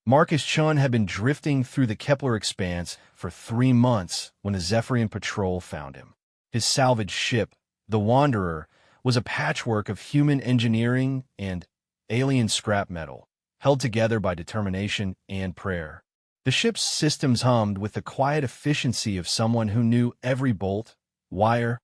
Marcus Chun had been drifting through the Kepler expanse for 3 months when a Zephyrian patrol found him. His salvaged ship, the Wanderer, was a patchwork of human engineering and alien scrap metal, held together by determination and prayer. The ship's systems hummed with the quiet efficiency of someone who knew every bolt, wire,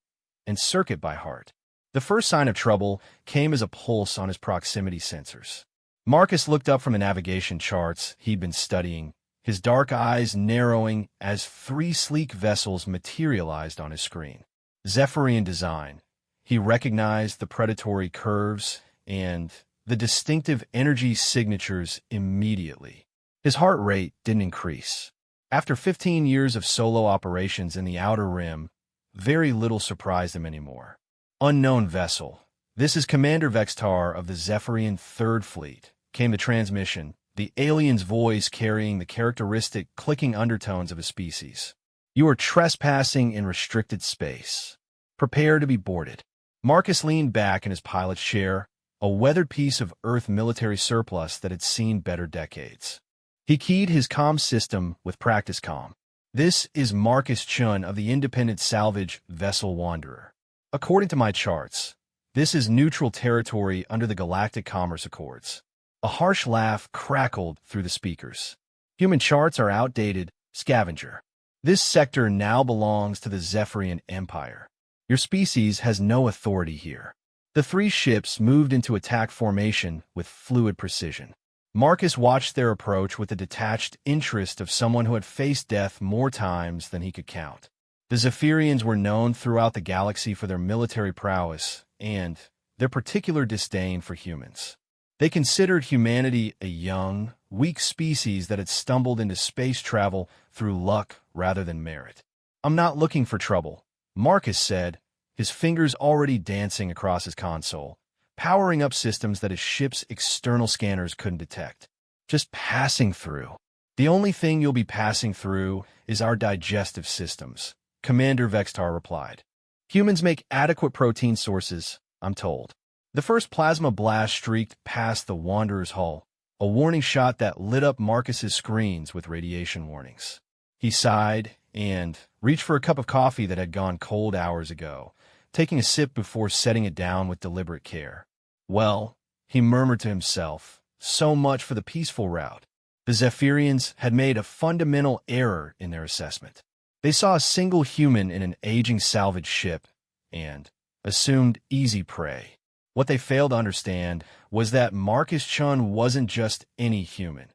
and circuit by heart. The first sign of trouble came as a pulse on his proximity sensors. Marcus looked up from the navigation charts he'd been studying, his dark eyes narrowing as 3 sleek vessels materialized on his screen. Zephyrian design. He recognized the predatory curves and the distinctive energy signatures immediately. His heart rate didn't increase. After 15 years of solo operations in the Outer Rim, very little surprised him anymore. Unknown vessel. This is Commander Vextar of the Zephyrian Third Fleet, came the transmission, the alien's voice carrying the characteristic clicking undertones of a species. You are trespassing in restricted space. Prepare to be boarded. Marcus leaned back in his pilot's chair, a weathered piece of Earth military surplus that had seen better decades. He keyed his comm system with practice comm. This is Marcus Chun of the independent salvage vessel Wanderer. According to my charts, this is neutral territory under the Galactic Commerce Accords. A harsh laugh crackled through the speakers. Human charts are outdated, scavenger. This sector now belongs to the Zephyrian Empire. Your species has no authority here. The 3 ships moved into attack formation with fluid precision. Marcus watched their approach with the detached interest of someone who had faced death more times than he could count. The Zephyrians were known throughout the galaxy for their military prowess and their particular disdain for humans. They considered humanity a young, weak species that had stumbled into space travel through luck rather than merit. I'm not looking for trouble, Marcus said, his fingers already dancing across his console, powering up systems that his ship's external scanners couldn't detect. Just passing through. The only thing you'll be passing through is our digestive systems, Commander Vextar replied. Humans make adequate protein sources, I'm told. The first plasma blast streaked past the Wanderer's hull, a warning shot that lit up Marcus's screens with radiation warnings. He sighed and reached for a cup of coffee that had gone cold hours ago, taking a sip before setting it down with deliberate care. Well, he murmured to himself, so much for the peaceful route. The Zephyrians had made a fundamental error in their assessment. They saw a single human in an aging salvage ship and assumed easy prey. What they failed to understand was that Marcus Chun wasn't just any human.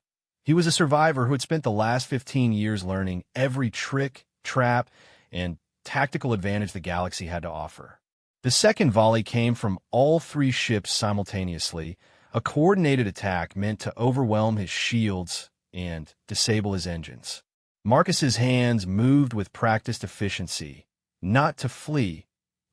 He was a survivor who had spent the last 15 years learning every trick, trap, and tactical advantage the galaxy had to offer. The second volley came from all 3 ships simultaneously, a coordinated attack meant to overwhelm his shields and disable his engines. Marcus's hands moved with practiced efficiency, not to flee,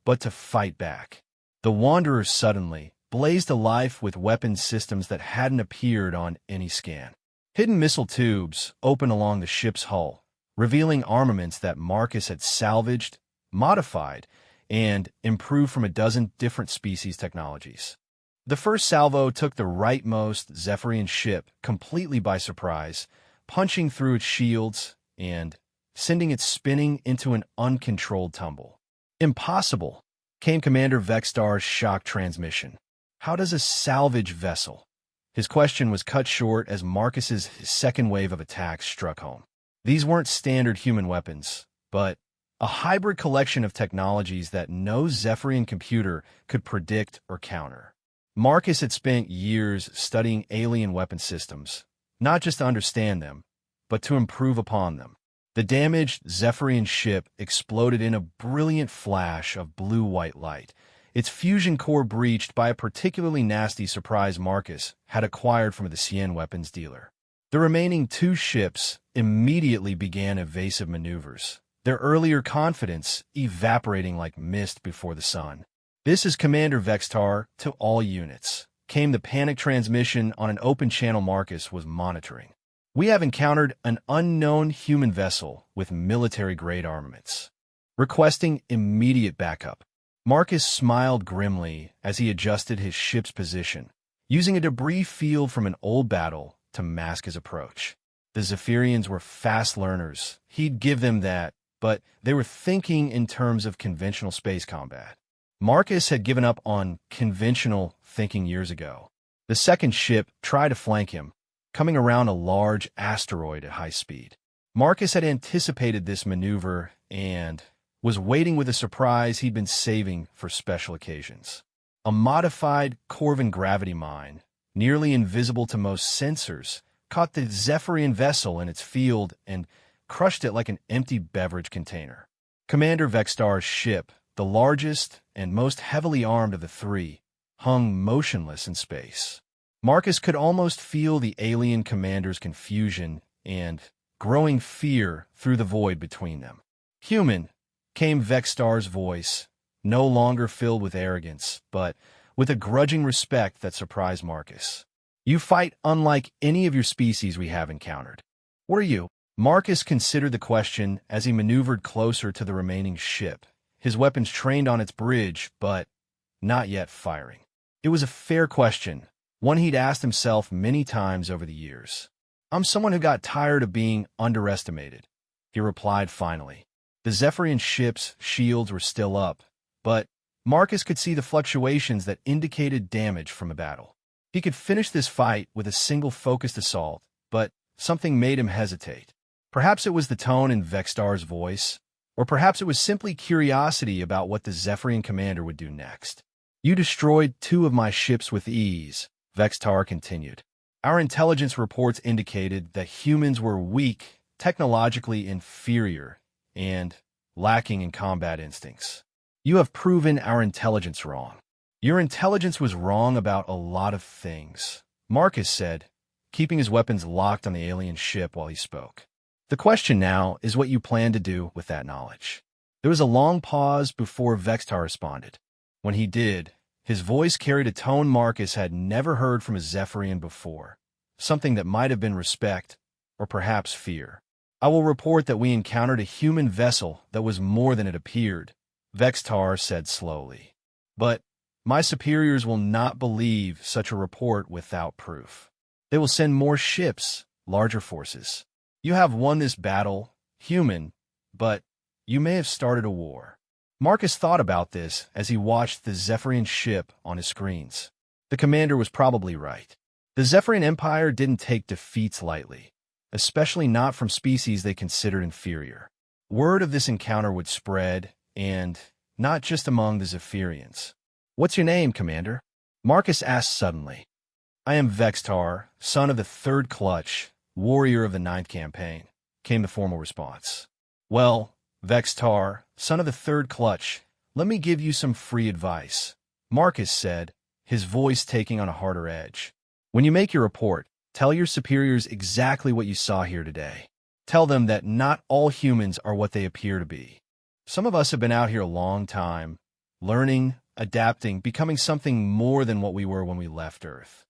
but to fight back. The Wanderer suddenly blazed alive with weapon systems that hadn't appeared on any scan. Hidden missile tubes open along the ship's hull, revealing armaments that Marcus had salvaged, modified, and improved from a dozen different species technologies. The first salvo took the rightmost Zephyrian ship completely by surprise, punching through its shields and sending it spinning into an uncontrolled tumble. Impossible, came Commander Vextar's shock transmission. How does a salvage vessel? His question was cut short as Marcus's second wave of attacks struck home. These weren't standard human weapons, but a hybrid collection of technologies that no Zephyrian computer could predict or counter. Marcus had spent years studying alien weapon systems, not just to understand them, but to improve upon them. The damaged Zephyrian ship exploded in a brilliant flash of blue-white light, its fusion core breached by a particularly nasty surprise Marcus had acquired from the Cien weapons dealer. The remaining 2 ships immediately began evasive maneuvers, their earlier confidence evaporating like mist before the sun. This is Commander Vextar to all units, came the panic transmission on an open channel Marcus was monitoring. We have encountered an unknown human vessel with military-grade armaments, requesting immediate backup. Marcus smiled grimly as he adjusted his ship's position, using a debris field from an old battle to mask his approach. The Zephyrians were fast learners. He'd give them that, but they were thinking in terms of conventional space combat. Marcus had given up on conventional thinking years ago. The second ship tried to flank him, coming around a large asteroid at high speed. Marcus had anticipated this maneuver and was waiting with a surprise he'd been saving for special occasions. A modified Corvin gravity mine, nearly invisible to most sensors, caught the Zephyrian vessel in its field and crushed it like an empty beverage container. Commander Vextar's ship, the largest and most heavily armed of the three, hung motionless in space. Marcus could almost feel the alien commander's confusion and growing fear through the void between them. "Human," came Vextar's voice, no longer filled with arrogance, but with a grudging respect that surprised Marcus. "You fight unlike any of your species we have encountered. What are you?" Marcus considered the question as he maneuvered closer to the remaining ship, his weapons trained on its bridge, but not yet firing. It was a fair question, one he'd asked himself many times over the years. "I'm someone who got tired of being underestimated," he replied finally. The Zephyrian ship's shields were still up, but Marcus could see the fluctuations that indicated damage from a battle. He could finish this fight with a single focused assault, but something made him hesitate. Perhaps it was the tone in Vextar's voice, or perhaps it was simply curiosity about what the Zephyrian commander would do next. "You destroyed 2 of my ships with ease," Vextar continued. "Our intelligence reports indicated that humans were weak, technologically inferior, and lacking in combat instincts. You have proven our intelligence wrong." "Your intelligence was wrong about a lot of things," Marcus said, keeping his weapons locked on the alien ship while he spoke. "The question now is what you plan to do with that knowledge." There was a long pause before Vextar responded. When he did, his voice carried a tone Marcus had never heard from a Zephyrian before, something that might have been respect or perhaps fear. "I will report that we encountered a human vessel that was more than it appeared," Vextar said slowly. "But my superiors will not believe such a report without proof. They will send more ships, larger forces. You have won this battle, human, but you may have started a war." Marcus thought about this as he watched the Zephyrian ship on his screens. The commander was probably right. The Zephyrian Empire didn't take defeats lightly, especially not from species they considered inferior. Word of this encounter would spread, and not just among the Zephyrians. "What's your name, Commander?" Marcus asked suddenly. "I am Vextar, son of the Third Clutch, warrior of the Ninth Campaign," came the formal response. "Well, Vextar, son of the Third Clutch, let me give you some free advice," Marcus said, his voice taking on a harder edge. "When you make your report, tell your superiors exactly what you saw here today. Tell them that not all humans are what they appear to be. Some of us have been out here a long time, learning, adapting, becoming something more than what we were when we left Earth."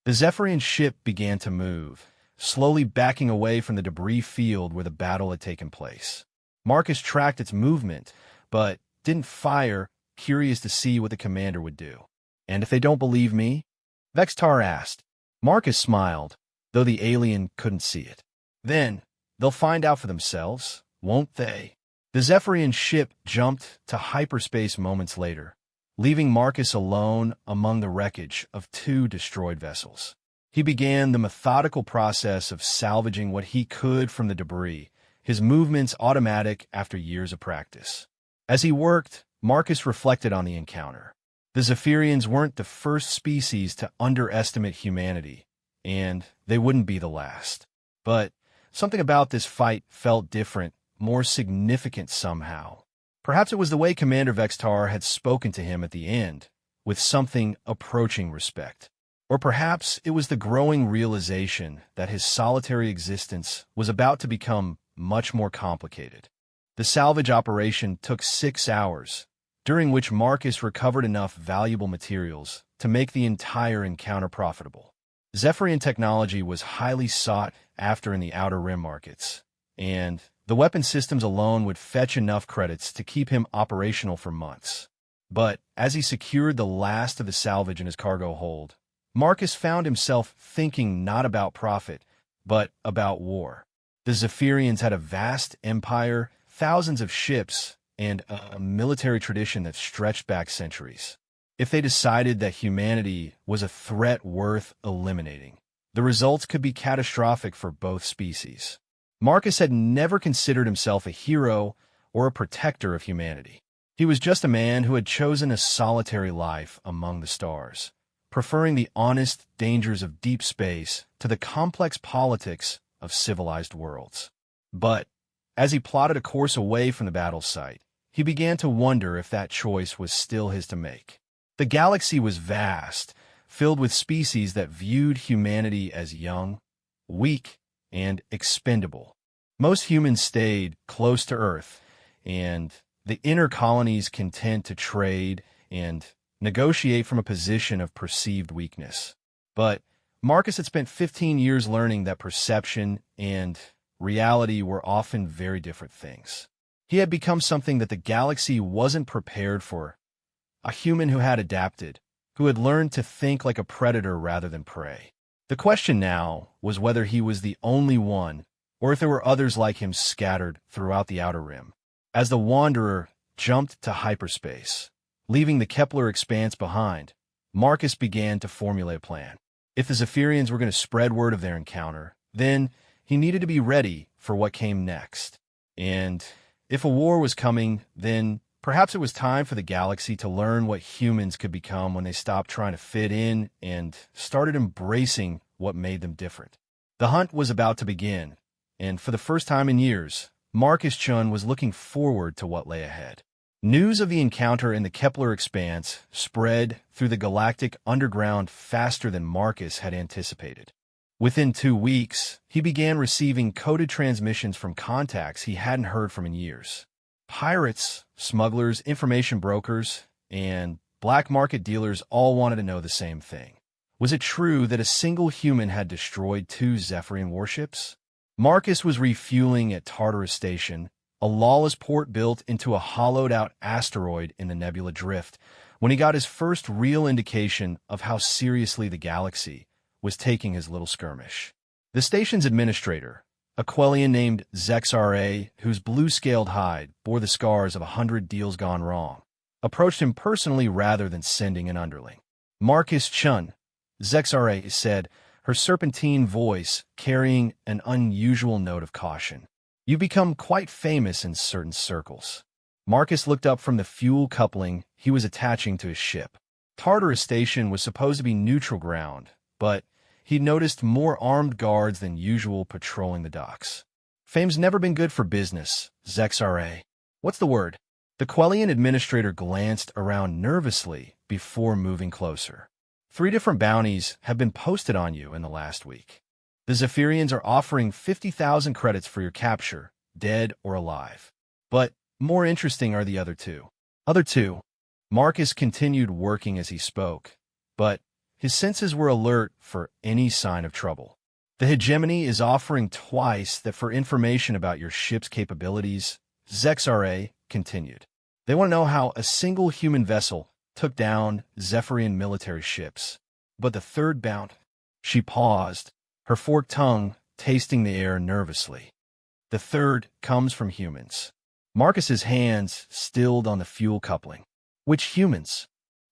The Zephyrian ship began to move, slowly backing away from the debris field where the battle had taken place. Marcus tracked its movement, but didn't fire, curious to see what the commander would do. "And if they don't believe me?" Vextar asked. Marcus smiled, though the alien couldn't see it. "Then they'll find out for themselves, won't they?" The Zephyrian ship jumped to hyperspace moments later, leaving Marcus alone among the wreckage of 2 destroyed vessels. He began the methodical process of salvaging what he could from the debris, his movements automatic after years of practice. As he worked, Marcus reflected on the encounter. The Zephyrians weren't the first species to underestimate humanity, and they wouldn't be the last. But something about this fight felt different, more significant somehow. Perhaps it was the way Commander Vextar had spoken to him at the end, with something approaching respect. Or perhaps it was the growing realization that his solitary existence was about to become much more complicated. The salvage operation took 6 hours, during which Marcus recovered enough valuable materials to make the entire encounter profitable. Zephyrian technology was highly sought after in the Outer Rim markets, and the weapon systems alone would fetch enough credits to keep him operational for months. But as he secured the last of the salvage in his cargo hold, Marcus found himself thinking not about profit, but about war. The Zephyrians had a vast empire, thousands of ships, and a military tradition that stretched back centuries. If they decided that humanity was a threat worth eliminating, the results could be catastrophic for both species. Marcus had never considered himself a hero or a protector of humanity. He was just a man who had chosen a solitary life among the stars, preferring the honest dangers of deep space to the complex politics of civilized worlds. But as he plotted a course away from the battle site, he began to wonder if that choice was still his to make. The galaxy was vast, filled with species that viewed humanity as young, weak, and expendable. Most humans stayed close to Earth, and the inner colonies content to trade and negotiate from a position of perceived weakness. But Marcus had spent 15 years learning that perception and reality were often very different things. He had become something that the galaxy wasn't prepared for, a human who had adapted, who had learned to think like a predator rather than prey. The question now was whether he was the only one, or if there were others like him scattered throughout the Outer Rim. As the Wanderer jumped to hyperspace, leaving the Kepler expanse behind, Marcus began to formulate a plan. If the Zephyrians were going to spread word of their encounter, then he needed to be ready for what came next. And if a war was coming, then perhaps it was time for the galaxy to learn what humans could become when they stopped trying to fit in and started embracing what made them different. The hunt was about to begin, and for the first time in years, Marcus Chun was looking forward to what lay ahead. News of the encounter in the Kepler expanse spread through the galactic underground faster than Marcus had anticipated. Within 2 weeks, he began receiving coded transmissions from contacts he hadn't heard from in years. Pirates, smugglers, information brokers, and black market dealers all wanted to know the same thing. Was it true that a single human had destroyed 2 Zephyrian warships? Marcus was refueling at Tartarus Station, a lawless port built into a hollowed-out asteroid in the Nebula Drift, when he got his first real indication of how seriously the galaxy was taking his little skirmish. The station's administrator, a Quellian named ZexRA, whose blue-scaled hide bore the scars of 100 deals gone wrong, approached him personally rather than sending an underling. Marcus Chun, ZexRA said, her serpentine voice carrying an unusual note of caution. You've become quite famous in certain circles. Marcus looked up from the fuel coupling he was attaching to his ship. Tartarus Station was supposed to be neutral ground, but he noticed more armed guards than usual patrolling the docks. Fame's never been good for business, ZexRA. What's the word? The Quellian administrator glanced around nervously before moving closer. 3 different bounties have been posted on you in the last week. The Zephyrians are offering 50,000 credits for your capture, dead or alive. But more interesting are the other 2. Other 2. Marcus continued working as he spoke, but his senses were alert for any sign of trouble. The hegemony is offering twice that for information about your ship's capabilities, ZexRA continued. They want to know how a single human vessel took down Zephyrian military ships. But the 3rd bout, she paused, her forked tongue tasting the air nervously. The 3rd comes from humans. Marcus's hands stilled on the fuel coupling. Which humans?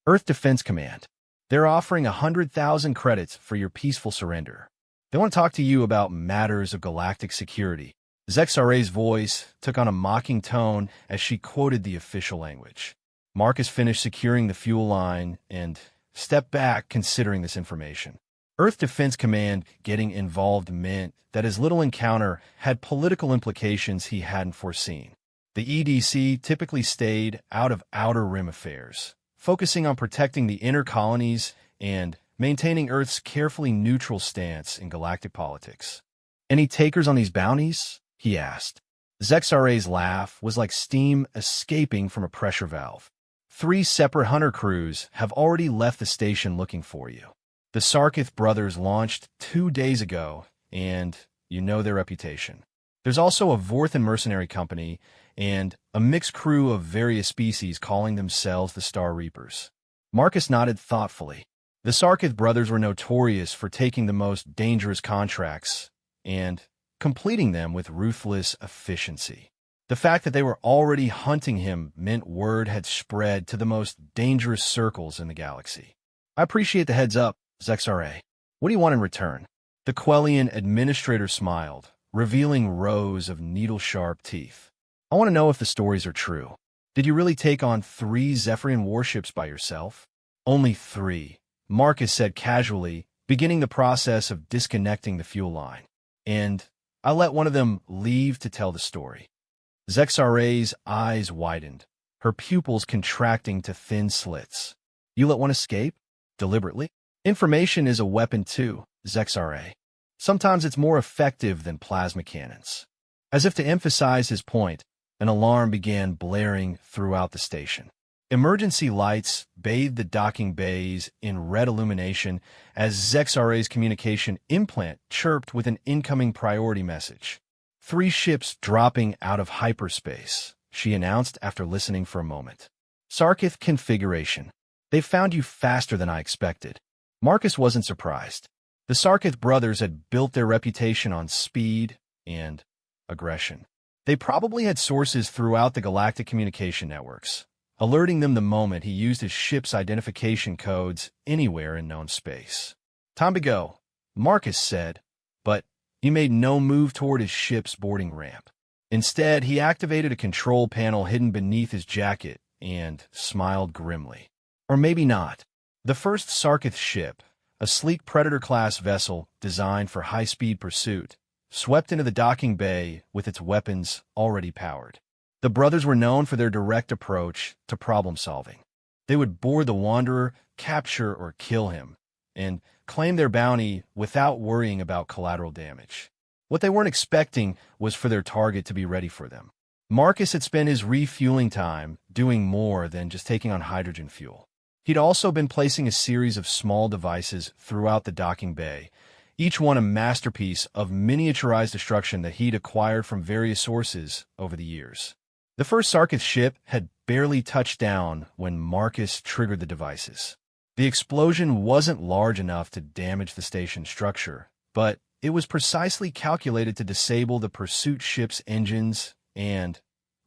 Earth Defense Command. They're offering 100,000 credits for your peaceful surrender. They want to talk to you about matters of galactic security. ZexRA's voice took on a mocking tone as she quoted the official language. Marcus finished securing the fuel line and stepped back considering this information. Earth Defense Command getting involved meant that his little encounter had political implications he hadn't foreseen. The EDC typically stayed out of Outer Rim affairs, focusing on protecting the inner colonies and maintaining Earth's carefully neutral stance in galactic politics. Any takers on these bounties? He asked. ZexRA's laugh was like steam escaping from a pressure valve. 3 separate hunter crews have already left the station looking for you. The Sarkith brothers launched 2 days ago, and you know their reputation. There's also a Vorthan mercenary company and a mixed crew of various species calling themselves the Star Reapers. Marcus nodded thoughtfully. The Sarkith brothers were notorious for taking the most dangerous contracts and completing them with ruthless efficiency. The fact that they were already hunting him meant word had spread to the most dangerous circles in the galaxy. I appreciate the heads up, Zexra. What do you want in return? The Quellian administrator smiled, revealing rows of needle-sharp teeth. I want to know if the stories are true. Did you really take on 3 Zephyrian warships by yourself? Only 3, Marcus said casually, beginning the process of disconnecting the fuel line. And I let one of them leave to tell the story. Zexra's eyes widened, her pupils contracting to thin slits. You let one escape? Deliberately? Information is a weapon too, Zexra. Sometimes it's more effective than plasma cannons. As if to emphasize his point, an alarm began blaring throughout the station. Emergency lights bathed the docking bays in red illumination as Zexra's communication implant chirped with an incoming priority message. 3 ships dropping out of hyperspace, she announced after listening for a moment. Sarkith configuration. They found you faster than I expected. Marcus wasn't surprised. The Sarkith brothers had built their reputation on speed and aggression. They probably had sources throughout the galactic communication networks, alerting them the moment he used his ship's identification codes anywhere in known space. Time to go, Marcus said, but he made no move toward his ship's boarding ramp. Instead, he activated a control panel hidden beneath his jacket and smiled grimly. Or maybe not. The first Sarkith ship, a sleek Predator-class vessel designed for high-speed pursuit, swept into the docking bay with its weapons already powered. The brothers were known for their direct approach to problem-solving. They would board the Wanderer, capture or kill him, and claim their bounty without worrying about collateral damage. What they weren't expecting was for their target to be ready for them. Marcus had spent his refueling time doing more than just taking on hydrogen fuel. He'd also been placing a series of small devices throughout the docking bay, each one a masterpiece of miniaturized destruction that he'd acquired from various sources over the years. The first Sarkith ship had barely touched down when Marcus triggered the devices. The explosion wasn't large enough to damage the station's structure, but it was precisely calculated to disable the pursuit ship's engines and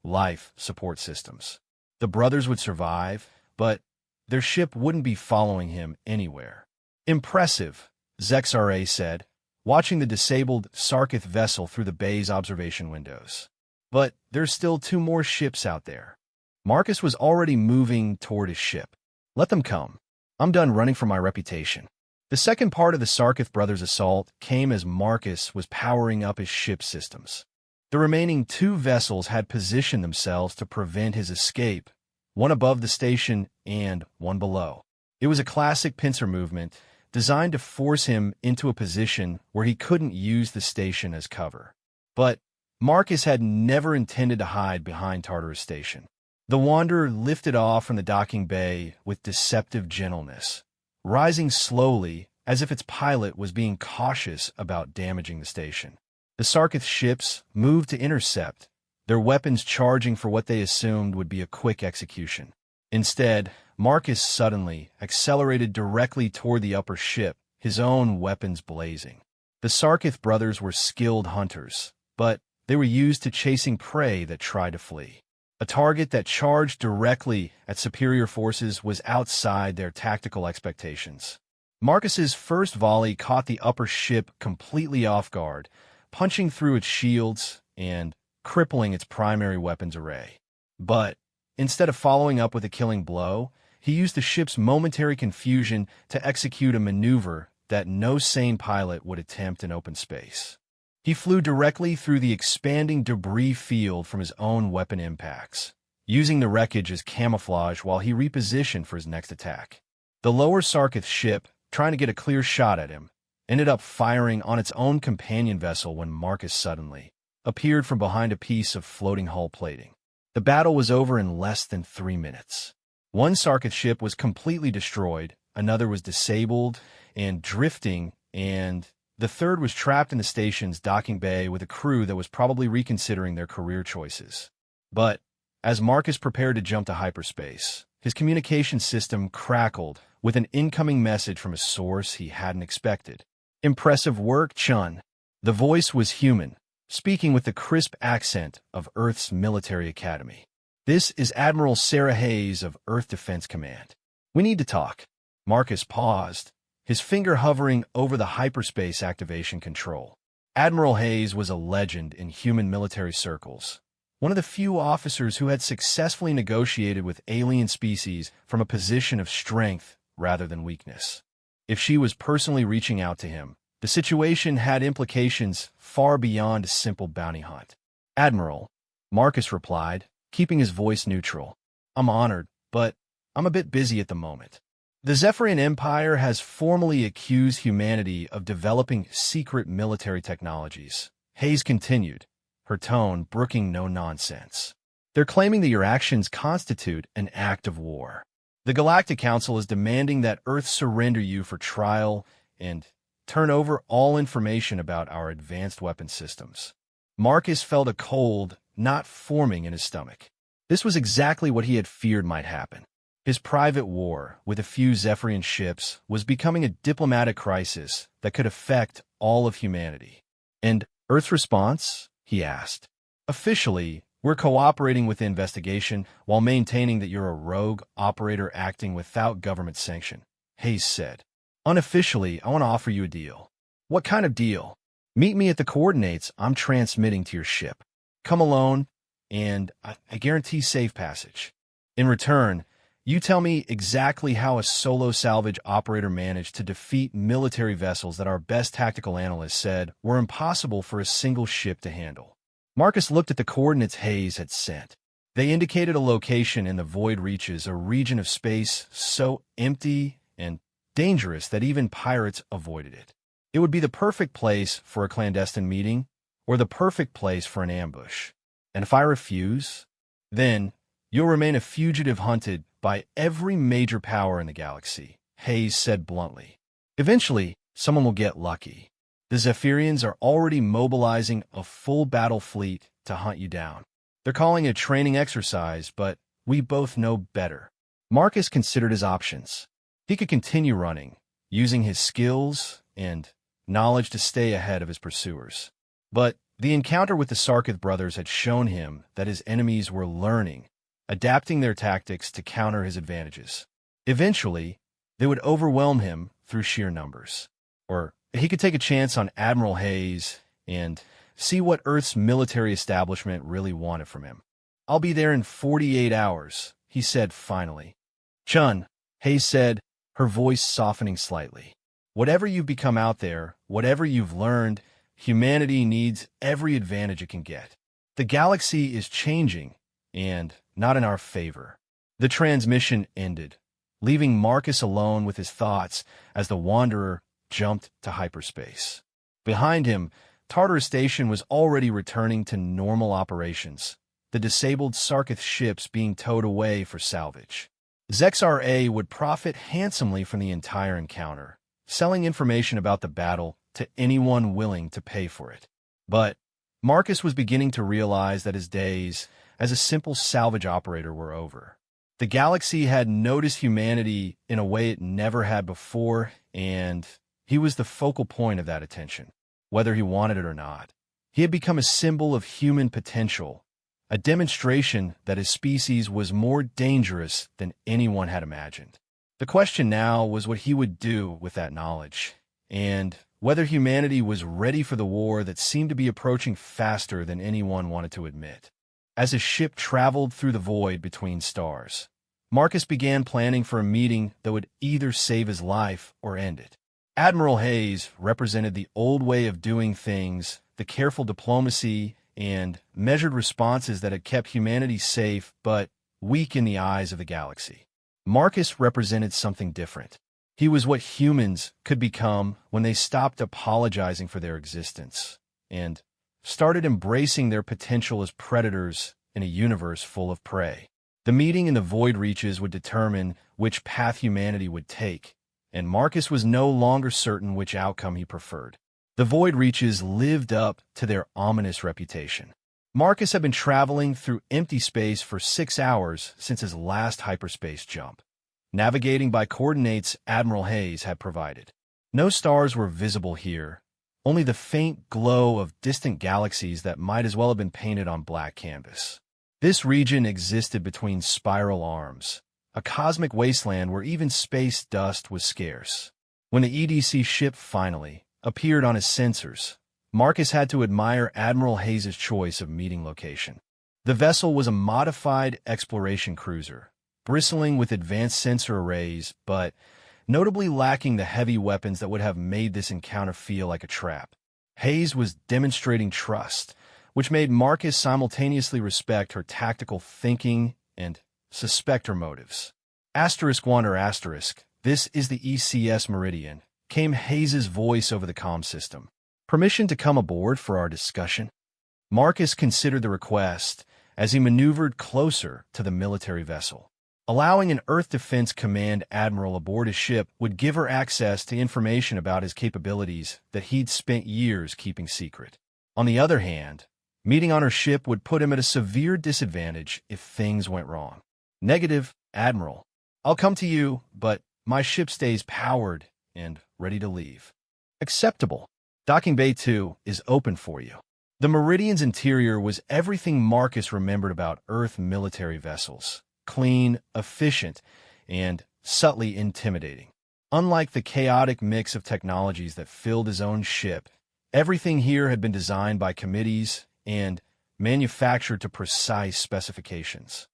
life support systems. The brothers would survive, but their ship wouldn't be following him anywhere. Impressive, Zexra said, watching the disabled Sarkith vessel through the bay's observation windows. But there's still 2 more ships out there. Marcus was already moving toward his ship. Let them come. I'm done running for my reputation. The second part of the Sarkith brothers' assault came as Marcus was powering up his ship's systems. The remaining 2 vessels had positioned themselves to prevent his escape, one above the station and one below. It was a classic pincer movement designed to force him into a position where he couldn't use the station as cover. But Marcus had never intended to hide behind Tartarus Station. The Wanderer lifted off from the docking bay with deceptive gentleness, rising slowly as if its pilot was being cautious about damaging the station. The Sarkith ships moved to intercept, their weapons charging for what they assumed would be a quick execution. Instead, Marcus suddenly accelerated directly toward the upper ship, his own weapons blazing. The Sarkith brothers were skilled hunters, but they were used to chasing prey that tried to flee. A target that charged directly at superior forces was outside their tactical expectations. Marcus's first volley caught the upper ship completely off guard, punching through its shields and crippling its primary weapons array. But instead of following up with a killing blow, he used the ship's momentary confusion to execute a maneuver that no sane pilot would attempt in open space. He flew directly through the expanding debris field from his own weapon impacts, using the wreckage as camouflage while he repositioned for his next attack. The lower Sarkith ship, trying to get a clear shot at him, ended up firing on its own companion vessel when Marcus suddenly appeared from behind a piece of floating hull plating. The battle was over in less than 3 minutes. One Sarkith ship was completely destroyed, another was disabled and drifting, and the third was trapped in the station's docking bay with a crew that was probably reconsidering their career choices. But as Marcus prepared to jump to hyperspace, his communication system crackled with an incoming message from a source he hadn't expected. "Impressive work, Chun." The voice was human, speaking with the crisp accent of Earth's military academy. "This is Admiral Sarah Hayes of Earth Defense Command. We need to talk." Marcus paused, his finger hovering over the hyperspace activation control. Admiral Hayes was a legend in human military circles, one of the few officers who had successfully negotiated with alien species from a position of strength rather than weakness. If she was personally reaching out to him, the situation had implications far beyond a simple bounty hunt. "Admiral," Marcus replied, keeping his voice neutral. "I'm honored, but I'm a bit busy at the moment." The Zephyrian Empire has formally accused humanity of developing secret military technologies. Hayes continued, her tone brooking no nonsense. "They're claiming that your actions constitute an act of war. The Galactic Council is demanding that Earth surrender you for trial and turn over all information about our advanced weapon systems." Marcus felt a cold, not forming in his stomach. This was exactly what he had feared might happen. His private war with a few Zephyrian ships was becoming a diplomatic crisis that could affect all of humanity. "And Earth's response?" he asked. "Officially, we're cooperating with the investigation while maintaining that you're a rogue operator acting without government sanction," Hayes said. "Unofficially, I want to offer you a deal." "What kind of deal?" "Meet me at the coordinates I'm transmitting to your ship. Come alone, and I guarantee safe passage. In return, you tell me exactly how a solo salvage operator managed to defeat military vessels that our best tactical analysts said were impossible for a single ship to handle." Marcus looked at the coordinates Hayes had sent. They indicated a location in the void reaches, a region of space so empty and dangerous that even pirates avoided it. It would be the perfect place for a clandestine meeting, or the perfect place for an ambush. "And if I refuse, then you'll remain a fugitive hunted by every major power in the galaxy," Hayes said bluntly. "Eventually, someone will get lucky. The Zephyrians are already mobilizing a full battle fleet to hunt you down. They're calling it a training exercise, but we both know better." Marcus considered his options. He could continue running, using his skills and knowledge to stay ahead of his pursuers. But the encounter with the Sarkith brothers had shown him that his enemies were learning, adapting their tactics to counter his advantages. Eventually, they would overwhelm him through sheer numbers. Or he could take a chance on Admiral Hayes and see what Earth's military establishment really wanted from him. "I'll be there in 48 hours, he said finally. "Chun," Hayes said, her voice softening slightly. "Whatever you've become out there, whatever you've learned, humanity needs every advantage it can get. The galaxy is changing, and not in our favor." The transmission ended, leaving Marcus alone with his thoughts as the Wanderer jumped to hyperspace. Behind him, Tartarus Station was already returning to normal operations, the disabled Sarkith ships being towed away for salvage. Zexar-A would profit handsomely from the entire encounter, selling information about the battle to anyone willing to pay for it. But Marcus was beginning to realize that his days as a simple salvage operator were over. The galaxy had noticed humanity in a way it never had before, and he was the focal point of that attention, whether he wanted it or not. He had become a symbol of human potential, a demonstration that his species was more dangerous than anyone had imagined. The question now was what he would do with that knowledge, and whether humanity was ready for the war that seemed to be approaching faster than anyone wanted to admit. As his ship traveled through the void between stars, Marcus began planning for a meeting that would either save his life or end it. Admiral Hayes represented the old way of doing things, the careful diplomacy and measured responses that had kept humanity safe but weak in the eyes of the galaxy. Marcus represented something different. He was what humans could become when they stopped apologizing for their existence and started embracing their potential as predators in a universe full of prey. The meeting in the void reaches would determine which path humanity would take, and Marcus was no longer certain which outcome he preferred. The void reaches lived up to their ominous reputation. Marcus had been traveling through empty space for 6 hours since his last hyperspace jump. navigating by coordinates Admiral Hayes had provided. No stars were visible here, only the faint glow of distant galaxies that might as well have been painted on black canvas. This region existed between spiral arms, a cosmic wasteland where even space dust was scarce. When the EDC ship finally appeared on his sensors, Marcus had to admire Admiral Hayes' choice of meeting location. The vessel was a modified exploration cruiser, bristling with advanced sensor arrays, but notably lacking the heavy weapons that would have made this encounter feel like a trap. Hayes was demonstrating trust, which made Marcus simultaneously respect her tactical thinking and suspect her motives. *Wander*, this is the ECS Meridian, came Hayes' voice over the comm system. Permission to come aboard for our discussion? Marcus considered the request as he maneuvered closer to the military vessel. Allowing an Earth Defense Command admiral aboard his ship would give her access to information about his capabilities that he'd spent years keeping secret. On the other hand, meeting on her ship would put him at a severe disadvantage if things went wrong. Negative, Admiral. I'll come to you, but my ship stays powered and ready to leave. Acceptable. Docking Bay 2 is open for you. The Meridian's interior was everything Marcus remembered about Earth military vessels. Clean, efficient, and subtly intimidating. Unlike the chaotic mix of technologies that filled his own ship, everything here had been designed by committees and manufactured to precise specifications.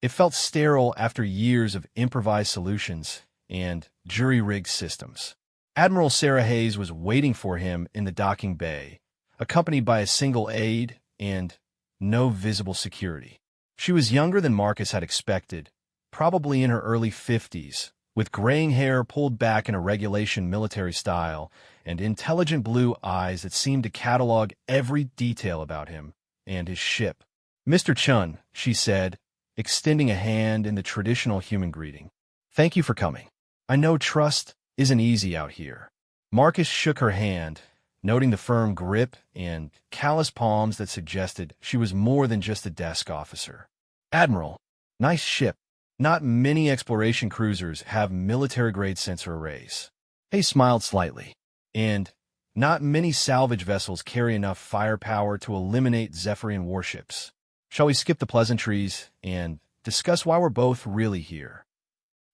It felt sterile after years of improvised solutions and jury-rigged systems. Admiral Sarah Hayes was waiting for him in the docking bay, accompanied by a single aide and no visible security. She was younger than Marcus had expected, probably in her early 50s, with graying hair pulled back in a regulation military style and intelligent blue eyes that seemed to catalog every detail about him and his ship. "Mr. Chun," she said, extending a hand in the traditional human greeting. "Thank you for coming. I know trust isn't easy out here." Marcus shook her hand, noting the firm grip and callous palms that suggested she was more than just a desk officer. "Admiral, nice ship. Not many exploration cruisers have military-grade sensor arrays." He smiled slightly. "And not many salvage vessels carry enough firepower to eliminate Zephyrian warships. Shall we skip the pleasantries and discuss why we're both really here?"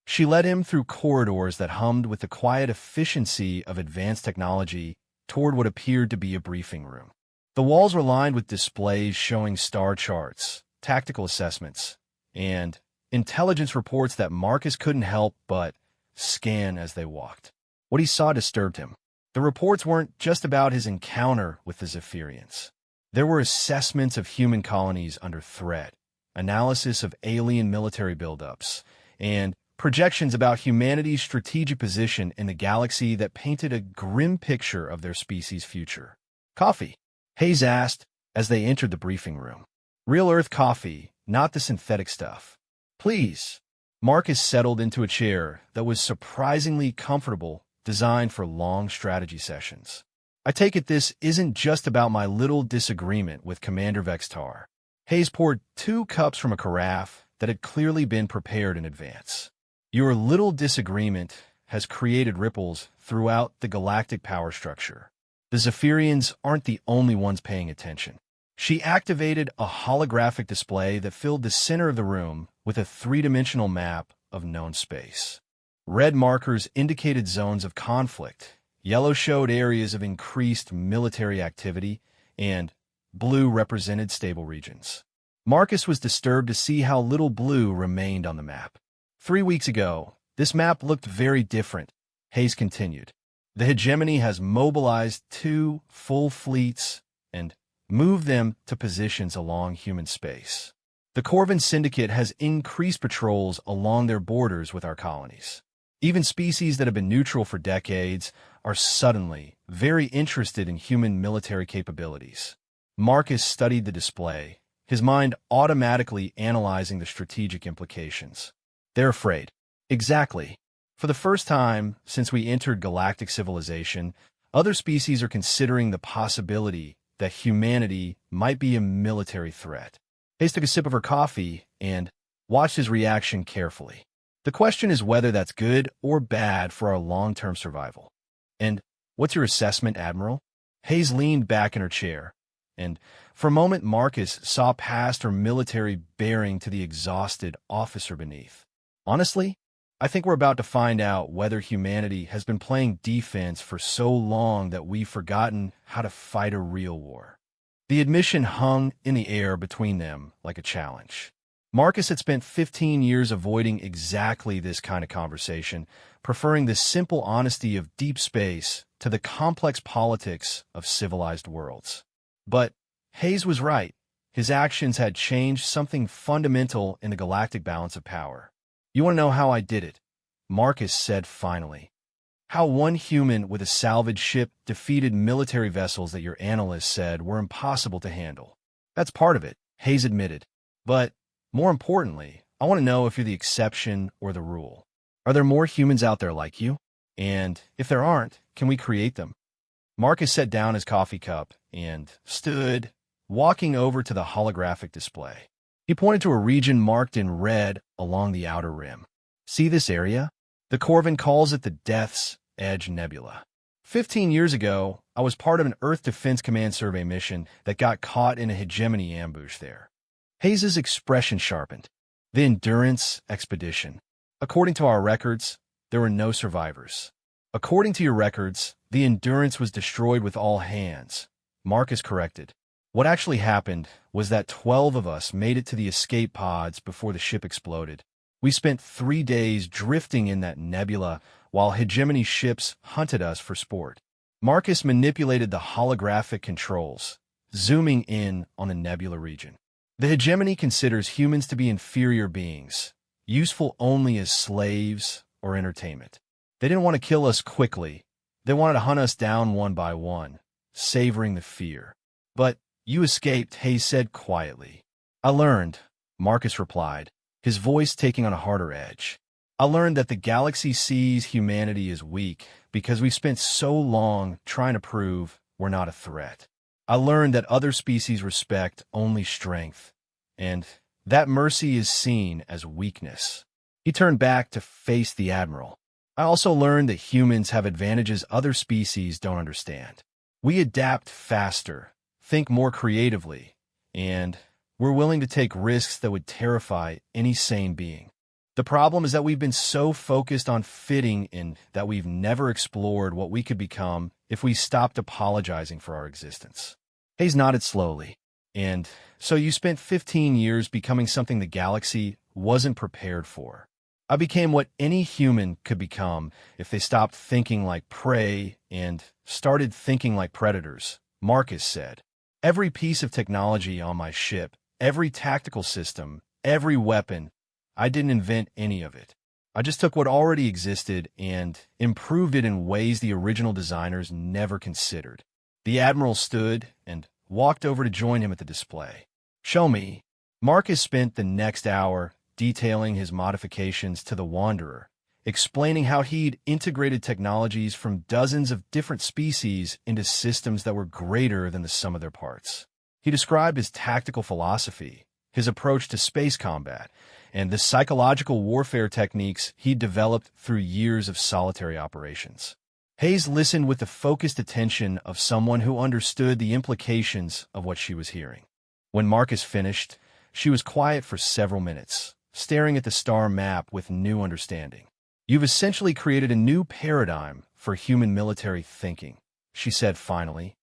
She led him through corridors that hummed with the quiet efficiency of advanced technology toward what appeared to be a briefing room. The walls were lined with displays showing star charts, tactical assessments, and intelligence reports that Marcus couldn't help but scan as they walked. What he saw disturbed him. The reports weren't just about his encounter with the Zephyrians. There were assessments of human colonies under threat, analysis of alien military buildups, and projections about humanity's strategic position in the galaxy that painted a grim picture of their species' future. "Coffee?" Hayes asked as they entered the briefing room. "Real Earth coffee, not the synthetic stuff." "Please." Marcus settled into a chair that was surprisingly comfortable, designed for long strategy sessions. "I take it this isn't just about my little disagreement with Commander Vextar." Hayes poured 2 cups from a carafe that had clearly been prepared in advance. "Your little disagreement has created ripples throughout the galactic power structure. The Zephyrians aren't the only ones paying attention." She activated a holographic display that filled the center of the room with a 3-dimensional map of known space. Red markers indicated zones of conflict, yellow showed areas of increased military activity, and blue represented stable regions. Marcus was disturbed to see how little blue remained on the map. 3 weeks ago, this map looked very different, Hayes continued. The hegemony has mobilized 2 full fleets and moved them to positions along human space. The Corvin Syndicate has increased patrols along their borders with our colonies. Even species that have been neutral for decades are suddenly very interested in human military capabilities. Marcus studied the display, his mind automatically analyzing the strategic implications. "They're afraid." "Exactly. For the first time since we entered galactic civilization, other species are considering the possibility that humanity might be a military threat." Hayes took a sip of her coffee and watched his reaction carefully. The question is whether that's good or bad for our long-term survival. And what's your assessment, Admiral? Hayes leaned back in her chair, and for a moment Marcus saw past her military bearing to the exhausted officer beneath. Honestly, I think we're about to find out whether humanity has been playing defense for so long that we've forgotten how to fight a real war. The admission hung in the air between them like a challenge. Marcus had spent 15 years avoiding exactly this kind of conversation, preferring the simple honesty of deep space to the complex politics of civilized worlds. But Hayes was right. His actions had changed something fundamental in the galactic balance of power. "You want to know how I did it?" Marcus said finally. "How one human with a salvage ship defeated military vessels that your analysts said were impossible to handle. That's part of it," Hayes admitted. "But more importantly, I want to know if you're the exception or the rule. Are there more humans out there like you? And if there aren't, can we create them?" Marcus set down his coffee cup and stood, walking over to the holographic display. He pointed to a region marked in red along the outer rim. "See this area? The Corvin calls it the Death's Edge Nebula. 15 years ago, I was part of an Earth Defense Command survey mission that got caught in a hegemony ambush there." Hayes's expression sharpened. "The Endurance expedition. According to our records, there were no survivors." "According to your records, the Endurance was destroyed with all hands," Marcus corrected. "What actually happened was that 12 of us made it to the escape pods before the ship exploded. We spent 3 days drifting in that nebula while hegemony ships hunted us for sport." Marcus manipulated the holographic controls, zooming in on the nebula region. "The hegemony considers humans to be inferior beings, useful only as slaves or entertainment. They didn't want to kill us quickly. They wanted to hunt us down one by one, savoring the fear. But you escaped," Hayes said quietly. "I learned," Marcus replied, his voice taking on a harder edge. "I learned that the galaxy sees humanity as weak because we've spent so long trying to prove we're not a threat. I learned that other species respect only strength, and that mercy is seen as weakness." He turned back to face the Admiral. "I also learned that humans have advantages other species don't understand. We adapt faster, think more creatively, and we're willing to take risks that would terrify any sane being. The problem is that we've been so focused on fitting in that we've never explored what we could become if we stopped apologizing for our existence." Hayes nodded slowly. "And so you spent 15 years becoming something the galaxy wasn't prepared for." "I became what any human could become if they stopped thinking like prey and started thinking like predators," Marcus said. "Every piece of technology on my ship, every tactical system, every weapon, I didn't invent any of it. I just took what already existed and improved it in ways the original designers never considered." The Admiral stood and walked over to join him at the display. "Show me." Marcus spent the next hour detailing his modifications to the Wanderer, explaining how he'd integrated technologies from dozens of different species into systems that were greater than the sum of their parts. He described his tactical philosophy, his approach to space combat, and the psychological warfare techniques he'd developed through years of solitary operations. Hayes listened with the focused attention of someone who understood the implications of what she was hearing. When Marcus finished, she was quiet for several minutes, staring at the star map with new understanding. "You've essentially created a new paradigm for human military thinking," she said finally.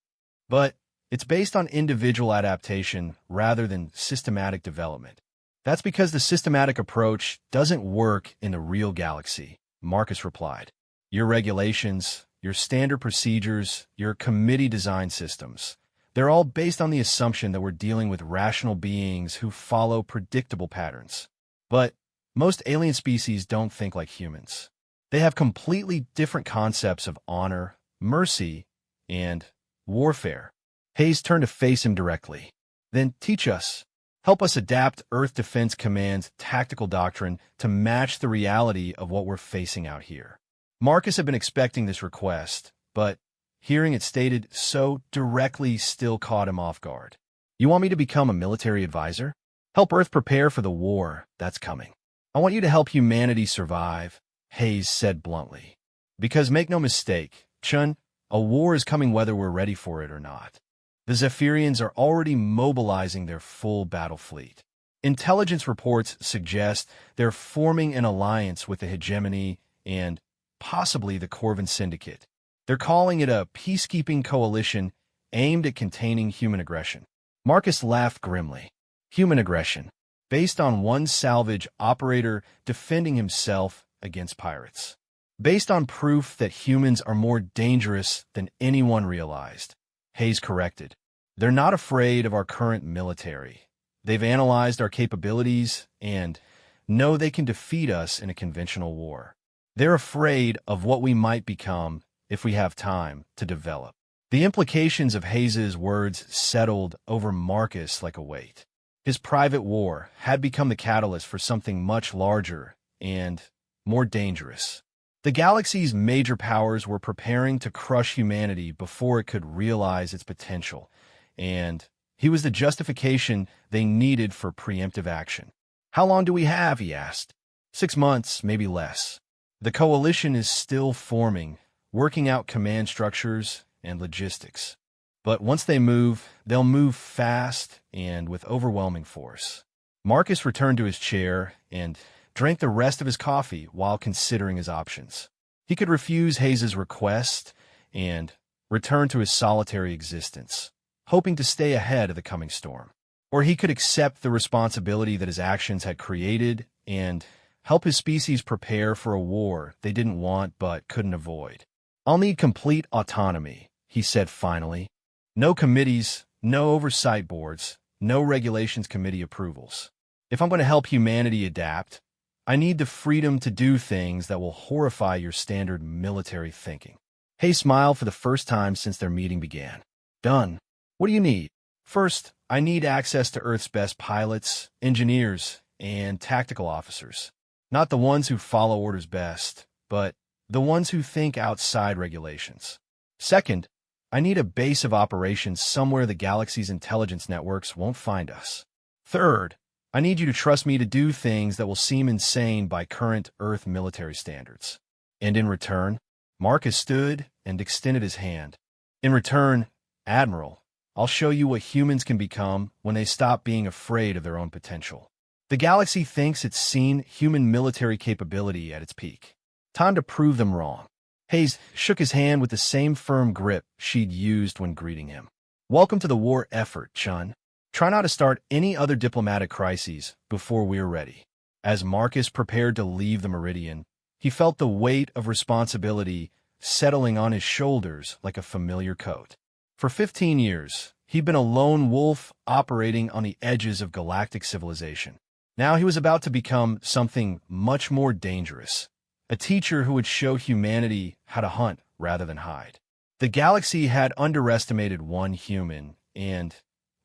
"But it's based on individual adaptation rather than systematic development. That's because the systematic approach doesn't work in the real galaxy," Marcus replied. "Your regulations, your standard procedures, your committee design systems, they're all based on the assumption that we're dealing with rational beings who follow predictable patterns. But most alien species don't think like humans. They have completely different concepts of honor, mercy, and warfare." Hayes turned to face him directly. "Then teach us. Help us adapt Earth Defense Command's tactical doctrine to match the reality of what we're facing out here." Marcus had been expecting this request, but hearing it stated so directly still caught him off guard. "You want me to become a military advisor? Help Earth prepare for the war that's coming?" I want you to help humanity survive, Hayes said bluntly. Because make no mistake, Chun, a war is coming whether we're ready for it or not. The Zephyrians are already mobilizing their full battle fleet. Intelligence reports suggest they're forming an alliance with the Hegemony and possibly the Corvin Syndicate. They're calling it a peacekeeping coalition aimed at containing human aggression. Marcus laughed grimly. Human aggression, based on one salvage operator defending himself against pirates. Based on proof that humans are more dangerous than anyone realized. Hayes corrected. They're not afraid of our current military. They've analyzed our capabilities and know they can defeat us in a conventional war. They're afraid of what we might become if we have time to develop. The implications of Hayes's words settled over Marcus like a weight. His private war had become the catalyst for something much larger and more dangerous. The galaxy's major powers were preparing to crush humanity before it could realize its potential, and he was the justification they needed for preemptive action. How long do we have, he asked. 6 months, maybe less. The coalition is still forming, working out command structures and logistics. But once they move, they'll move fast and with overwhelming force. Marcus returned to his chair and drank the rest of his coffee while considering his options. He could refuse Hayes's request and return to his solitary existence, hoping to stay ahead of the coming storm. Or he could accept the responsibility that his actions had created and help his species prepare for a war they didn't want but couldn't avoid. I'll need complete autonomy, he said finally. No committees, no oversight boards, no regulations committee approvals. If I'm going to help humanity adapt, I need the freedom to do things that will horrify your standard military thinking. Hayes smiled for the first time since their meeting began. Done. What do you need? First, I need access to Earth's best pilots, engineers, and tactical officers. Not the ones who follow orders best, but the ones who think outside regulations. Second, I need a base of operations somewhere the galaxy's intelligence networks won't find us. Third, I need you to trust me to do things that will seem insane by current Earth military standards. And in return, Marcus stood and extended his hand. In return, Admiral, I'll show you what humans can become when they stop being afraid of their own potential. The galaxy thinks it's seen human military capability at its peak. Time to prove them wrong. Hayes shook his hand with the same firm grip she'd used when greeting him. Welcome to the war effort, Chun. Try not to start any other diplomatic crises before we're ready. As Marcus prepared to leave the Meridian, he felt the weight of responsibility settling on his shoulders like a familiar coat. For 15 years, he'd been a lone wolf operating on the edges of galactic civilization. Now he was about to become something much more dangerous, a teacher who would show humanity how to hunt rather than hide. The galaxy had underestimated one human and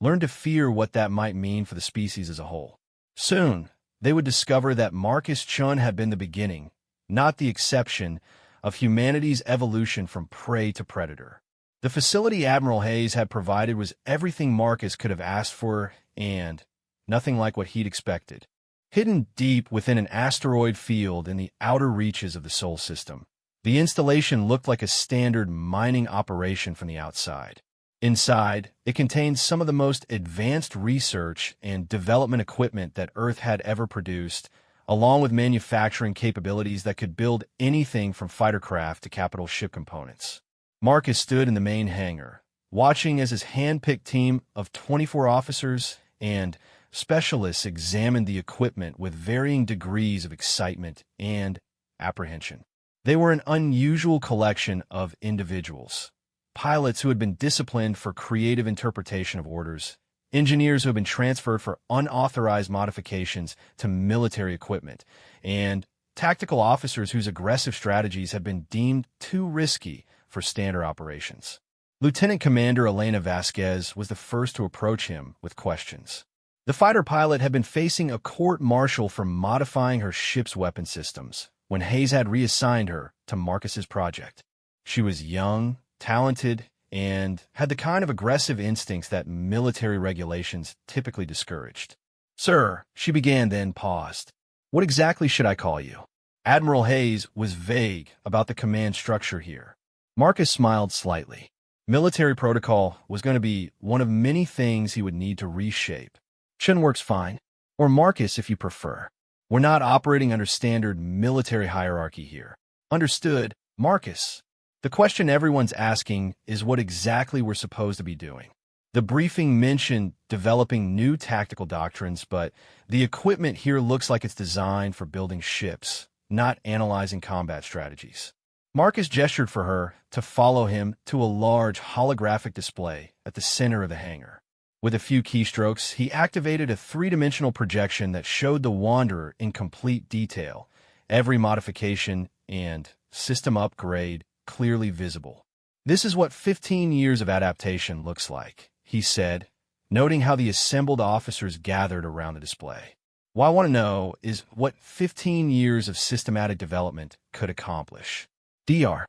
learned to fear what that might mean for the species as a whole. Soon, they would discover that Marcus Chun had been the beginning, not the exception, of humanity's evolution from prey to predator. The facility Admiral Hayes had provided was everything Marcus could have asked for and nothing like what he'd expected. Hidden deep within an asteroid field in the outer reaches of the Sol system, the installation looked like a standard mining operation from the outside. Inside, it contained some of the most advanced research and development equipment that Earth had ever produced, along with manufacturing capabilities that could build anything from fighter craft to capital ship components. Marcus stood in the main hangar, watching as his hand-picked team of 24 officers and specialists examined the equipment with varying degrees of excitement and apprehension. They were an unusual collection of individuals. Pilots who had been disciplined for creative interpretation of orders, engineers who had been transferred for unauthorized modifications to military equipment, and tactical officers whose aggressive strategies had been deemed too risky for standard operations. Lieutenant Commander Elena Vasquez was the first to approach him with questions. The fighter pilot had been facing a court-martial for modifying her ship's weapon systems when Hayes had reassigned her to Marcus's project. She was young, talented, and had the kind of aggressive instincts that military regulations typically discouraged. Sir, she began, then paused. What exactly should I call you? Admiral Hayes was vague about the command structure here. Marcus smiled slightly. Military protocol was going to be one of many things he would need to reshape. Chen works fine. Or Marcus if you prefer. We're not operating under standard military hierarchy here. Understood, Marcus. The question everyone's asking is what exactly we're supposed to be doing. The briefing mentioned developing new tactical doctrines, but the equipment here looks like it's designed for building ships, not analyzing combat strategies. Marcus gestured for her to follow him to a large holographic display at the center of the hangar. With a few keystrokes, he activated a three-dimensional projection that showed the Wanderer in complete detail, every modification and system upgrade clearly visible. This is what 15 years of adaptation looks like, he said, noting how the assembled officers gathered around the display. What I want to know is what 15 years of systematic development could accomplish. Dr.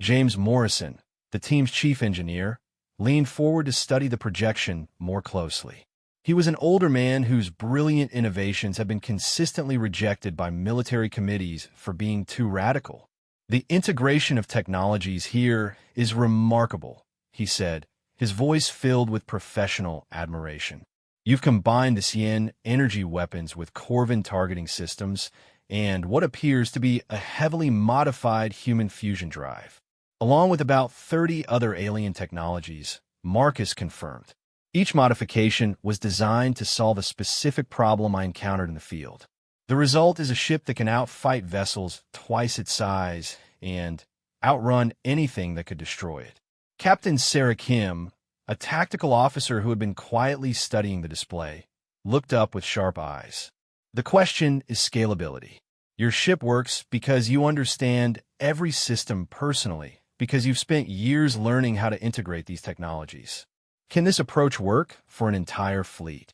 James Morrison, the team's chief engineer, leaned forward to study the projection more closely. He was an older man whose brilliant innovations have been consistently rejected by military committees for being too radical. The integration of technologies here is remarkable, he said, his voice filled with professional admiration. You've combined the Cyan energy weapons with Corvin targeting systems and what appears to be a heavily modified human fusion drive, along with about 30 other alien technologies, Marcus confirmed. Each modification was designed to solve a specific problem I encountered in the field. The result is a ship that can outfight vessels twice its size and outrun anything that could destroy it. Captain Sarah Kim, a tactical officer who had been quietly studying the display, looked up with sharp eyes. The question is scalability. Your ship works because you understand every system personally, because you've spent years learning how to integrate these technologies. Can this approach work for an entire fleet?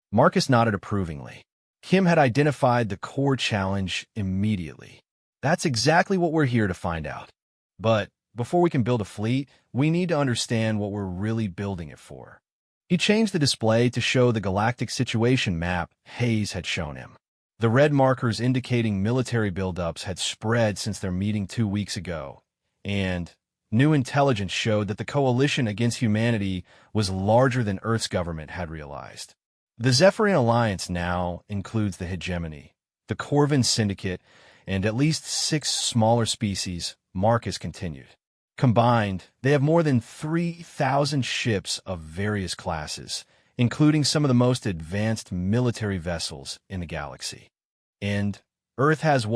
Marcus nodded approvingly. Kim had identified the core challenge immediately. That's exactly what we're here to find out. But before we can build a fleet, we need to understand what we're really building it for. He changed the display to show the galactic situation map Hayes had shown him. The red markers indicating military buildups had spread since their meeting 2 weeks ago, and new intelligence showed that the coalition against humanity was larger than Earth's government had realized. The Zephyrian Alliance now includes the Hegemony, the Corvin Syndicate, and at least 6 smaller species, Marcus continued. Combined, they have more than 3,000 ships of various classes, including some of the most advanced military vessels in the galaxy. And Earth has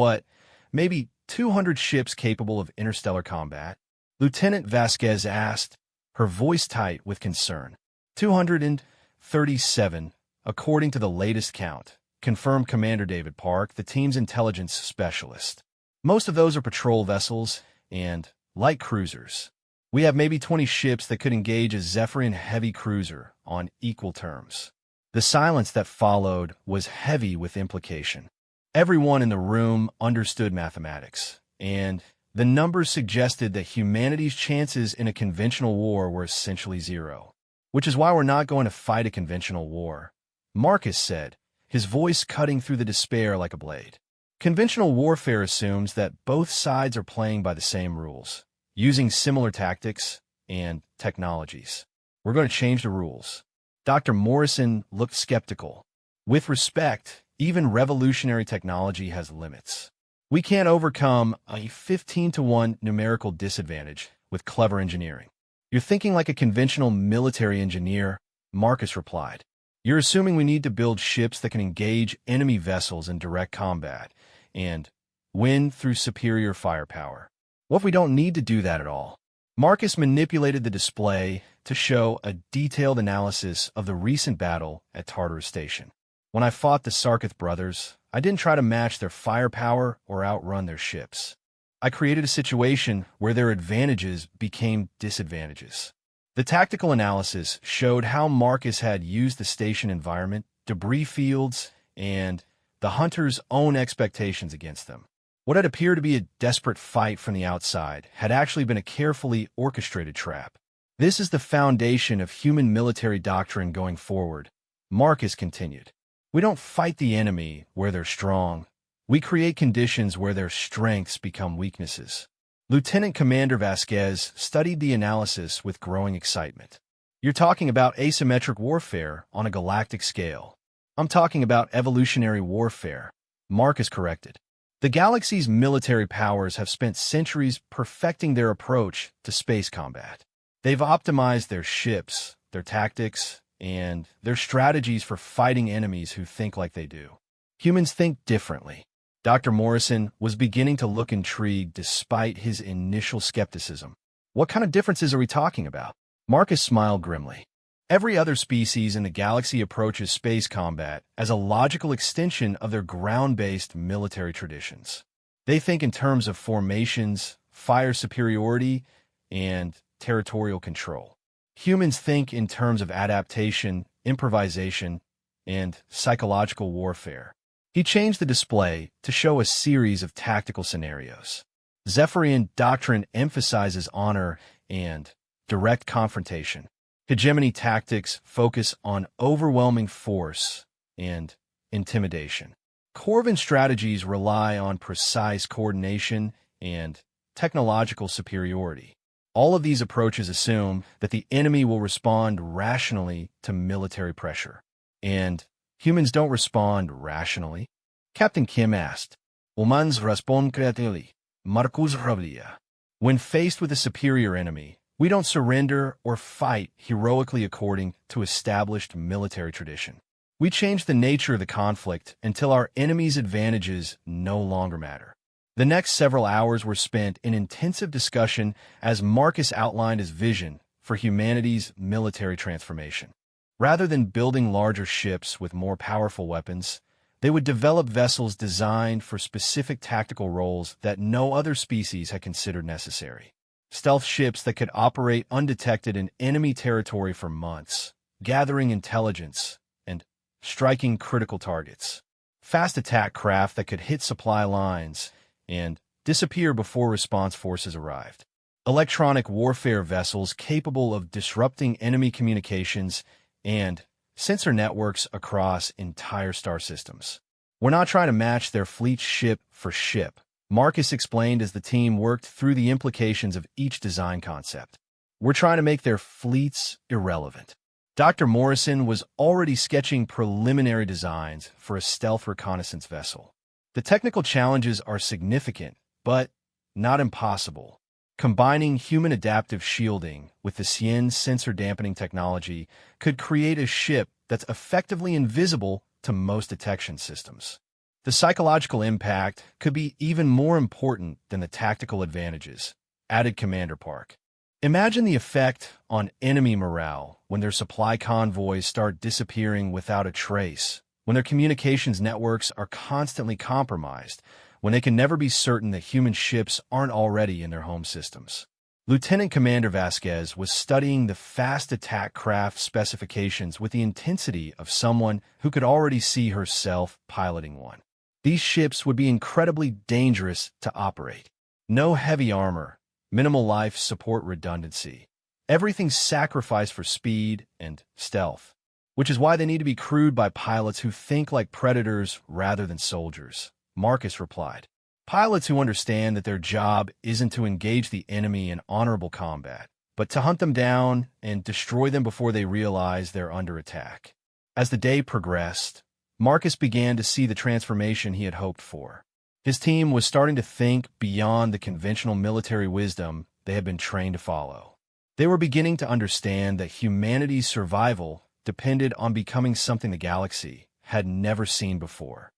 maybe 200 ships capable of interstellar combat? Lieutenant Vasquez asked, her voice tight with concern. 237, according to the latest count, confirmed Commander David Park, the team's intelligence specialist. Most of those are patrol vessels and light cruisers. We have maybe 20 ships that could engage a Zephyrian heavy cruiser on equal terms. The silence that followed was heavy with implication. Everyone in the room understood mathematics, and the numbers suggested that humanity's chances in a conventional war were essentially zero. Which is why we're not going to fight a conventional war, Marcus said, his voice cutting through the despair like a blade. Conventional warfare assumes that both sides are playing by the same rules, using similar tactics and technologies. We're going to change the rules. Dr. Morrison looked skeptical. With respect, even revolutionary technology has limits. We can't overcome a 15-to-1 numerical disadvantage with clever engineering. You're thinking like a conventional military engineer, Marcus replied. You're assuming we need to build ships that can engage enemy vessels in direct combat and win through superior firepower. What if we don't need to do that at all? Marcus manipulated the display to show a detailed analysis of the recent battle at Tartarus Station. When I fought the Sarkith brothers, I didn't try to match their firepower or outrun their ships. I created a situation where their advantages became disadvantages. The tactical analysis showed how Marcus had used the station environment, debris fields, and the hunters' own expectations against them. What had appeared to be a desperate fight from the outside had actually been a carefully orchestrated trap. This is the foundation of human military doctrine going forward, Marcus continued. We don't fight the enemy where they're strong. We create conditions where their strengths become weaknesses. Lieutenant Commander Vasquez studied the analysis with growing excitement. You're talking about asymmetric warfare on a galactic scale. I'm talking about evolutionary warfare. Marcus corrected. The galaxy's military powers have spent centuries perfecting their approach to space combat. They've optimized their ships, their tactics, and their strategies for fighting enemies who think like they do. Humans think differently. Dr. Morrison was beginning to look intrigued despite his initial skepticism. What kind of differences are we talking about? Marcus smiled grimly. Every other species in the galaxy approaches space combat as a logical extension of their ground-based military traditions. They think in terms of formations, fire superiority, and territorial control. Humans think in terms of adaptation, improvisation, and psychological warfare. He changed the display to show a series of tactical scenarios. Zephyrian doctrine emphasizes honor and direct confrontation. Hegemony tactics focus on overwhelming force and intimidation. Corvin strategies rely on precise coordination and technological superiority. All of these approaches assume that the enemy will respond rationally to military pressure. And humans don't respond rationally. Captain Kim asked, Humans respond creatively. Marcus Rablia. When faced with a superior enemy, we don't surrender or fight heroically according to established military tradition. We change the nature of the conflict until our enemy's advantages no longer matter. The next several hours were spent in intensive discussion as Marcus outlined his vision for humanity's military transformation. Rather than building larger ships with more powerful weapons, they would develop vessels designed for specific tactical roles that no other species had considered necessary. Stealth ships that could operate undetected in enemy territory for months, gathering intelligence and striking critical targets. Fast attack craft that could hit supply lines and disappear before response forces arrived. Electronic warfare vessels capable of disrupting enemy communications and sensor networks across entire star systems. We're not trying to match their fleet ship for ship, Marcus explained as the team worked through the implications of each design concept. We're trying to make their fleets irrelevant. Dr. Morrison was already sketching preliminary designs for a stealth reconnaissance vessel. The technical challenges are significant, but not impossible. Combining human adaptive shielding with the Cien sensor dampening technology could create a ship that's effectively invisible to most detection systems. The psychological impact could be even more important than the tactical advantages, added Commander Park. Imagine the effect on enemy morale when their supply convoys start disappearing without a trace, when their communications networks are constantly compromised, when they can never be certain that human ships aren't already in their home systems. Lieutenant Commander Vasquez was studying the fast attack craft specifications with the intensity of someone who could already see herself piloting one. These ships would be incredibly dangerous to operate. No heavy armor, minimal life support redundancy. Everything's sacrificed for speed and stealth, which is why they need to be crewed by pilots who think like predators rather than soldiers. Marcus replied. Pilots who understand that their job isn't to engage the enemy in honorable combat, but to hunt them down and destroy them before they realize they're under attack. As the day progressed, Marcus began to see the transformation he had hoped for. His team was starting to think beyond the conventional military wisdom they had been trained to follow. They were beginning to understand that humanity's survival depended on becoming something the galaxy had never seen before.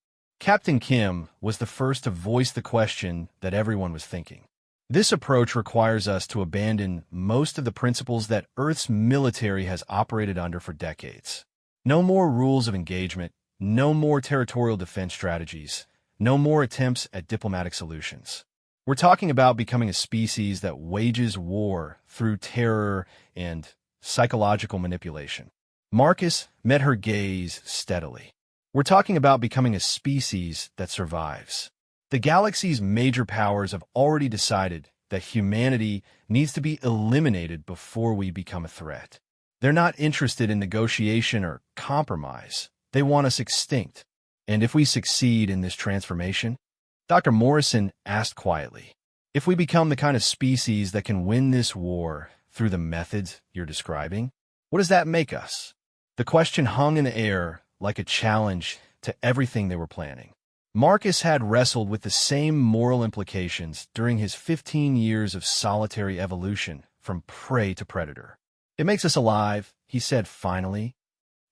Captain Kim was the first to voice the question that everyone was thinking. This approach requires us to abandon most of the principles that Earth's military has operated under for decades. No more rules of engagement, no more territorial defense strategies, no more attempts at diplomatic solutions. We're talking about becoming a species that wages war through terror and psychological manipulation. Marcus met her gaze steadily. We're talking about becoming a species that survives. The galaxy's major powers have already decided that humanity needs to be eliminated before we become a threat. They're not interested in negotiation or compromise. They want us extinct. And if we succeed in this transformation, Dr. Morrison asked quietly, "If we become the kind of species that can win this war through the methods you're describing, what does that make us?" The question hung in the air like a challenge to everything they were planning. Marcus had wrestled with the same moral implications during his 15 years of solitary evolution from prey to predator. "It makes us alive," he said finally.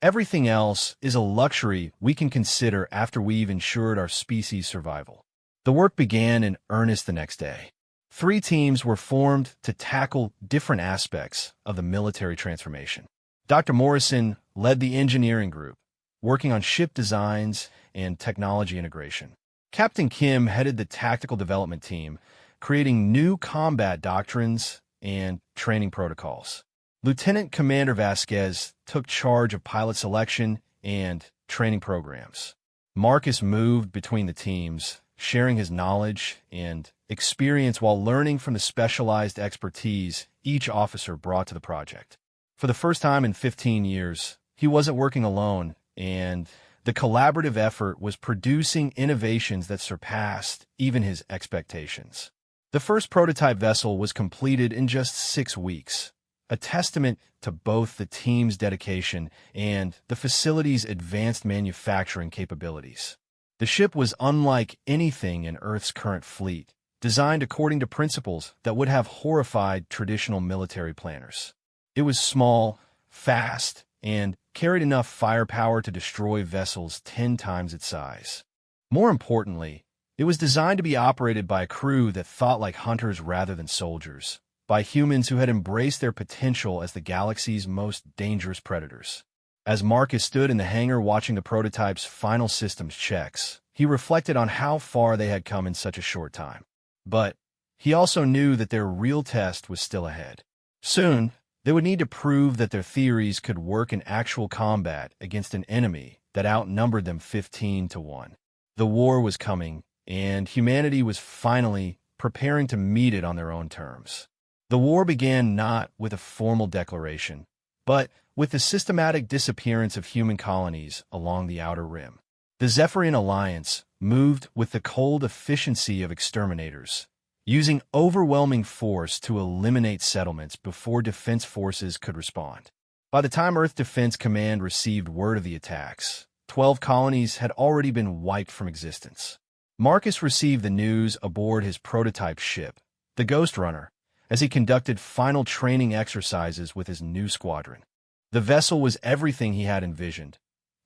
"Everything else is a luxury we can consider after we've ensured our species' survival." The work began in earnest the next day. 3 teams were formed to tackle different aspects of the military transformation. Dr. Morrison led the engineering group, working on ship designs and technology integration. Captain Kim headed the tactical development team, creating new combat doctrines and training protocols. Lieutenant Commander Vasquez took charge of pilot selection and training programs. Marcus moved between the teams, sharing his knowledge and experience while learning from the specialized expertise each officer brought to the project. For the first time in 15 years, he wasn't working alone, and the collaborative effort was producing innovations that surpassed even his expectations. The first prototype vessel was completed in just 6 weeks, a testament to both the team's dedication and the facility's advanced manufacturing capabilities. The ship was unlike anything in Earth's current fleet, designed according to principles that would have horrified traditional military planners. It was small, fast, and carried enough firepower to destroy vessels 10 times its size. More importantly, it was designed to be operated by a crew that thought like hunters rather than soldiers, by humans who had embraced their potential as the galaxy's most dangerous predators. As Marcus stood in the hangar watching the prototype's final systems checks, he reflected on how far they had come in such a short time. But he also knew that their real test was still ahead. Soon, they would need to prove that their theories could work in actual combat against an enemy that outnumbered them 15 to 1. The war was coming, and humanity was finally preparing to meet it on their own terms. The war began not with a formal declaration, but with the systematic disappearance of human colonies along the Outer Rim. The Zephyrian Alliance moved with the cold efficiency of exterminators, using overwhelming force to eliminate settlements before defense forces could respond. By the time Earth Defense Command received word of the attacks, 12 colonies had already been wiped from existence. Marcus received the news aboard his prototype ship, the Ghost Runner, as he conducted final training exercises with his new squadron. The vessel was everything he had envisioned,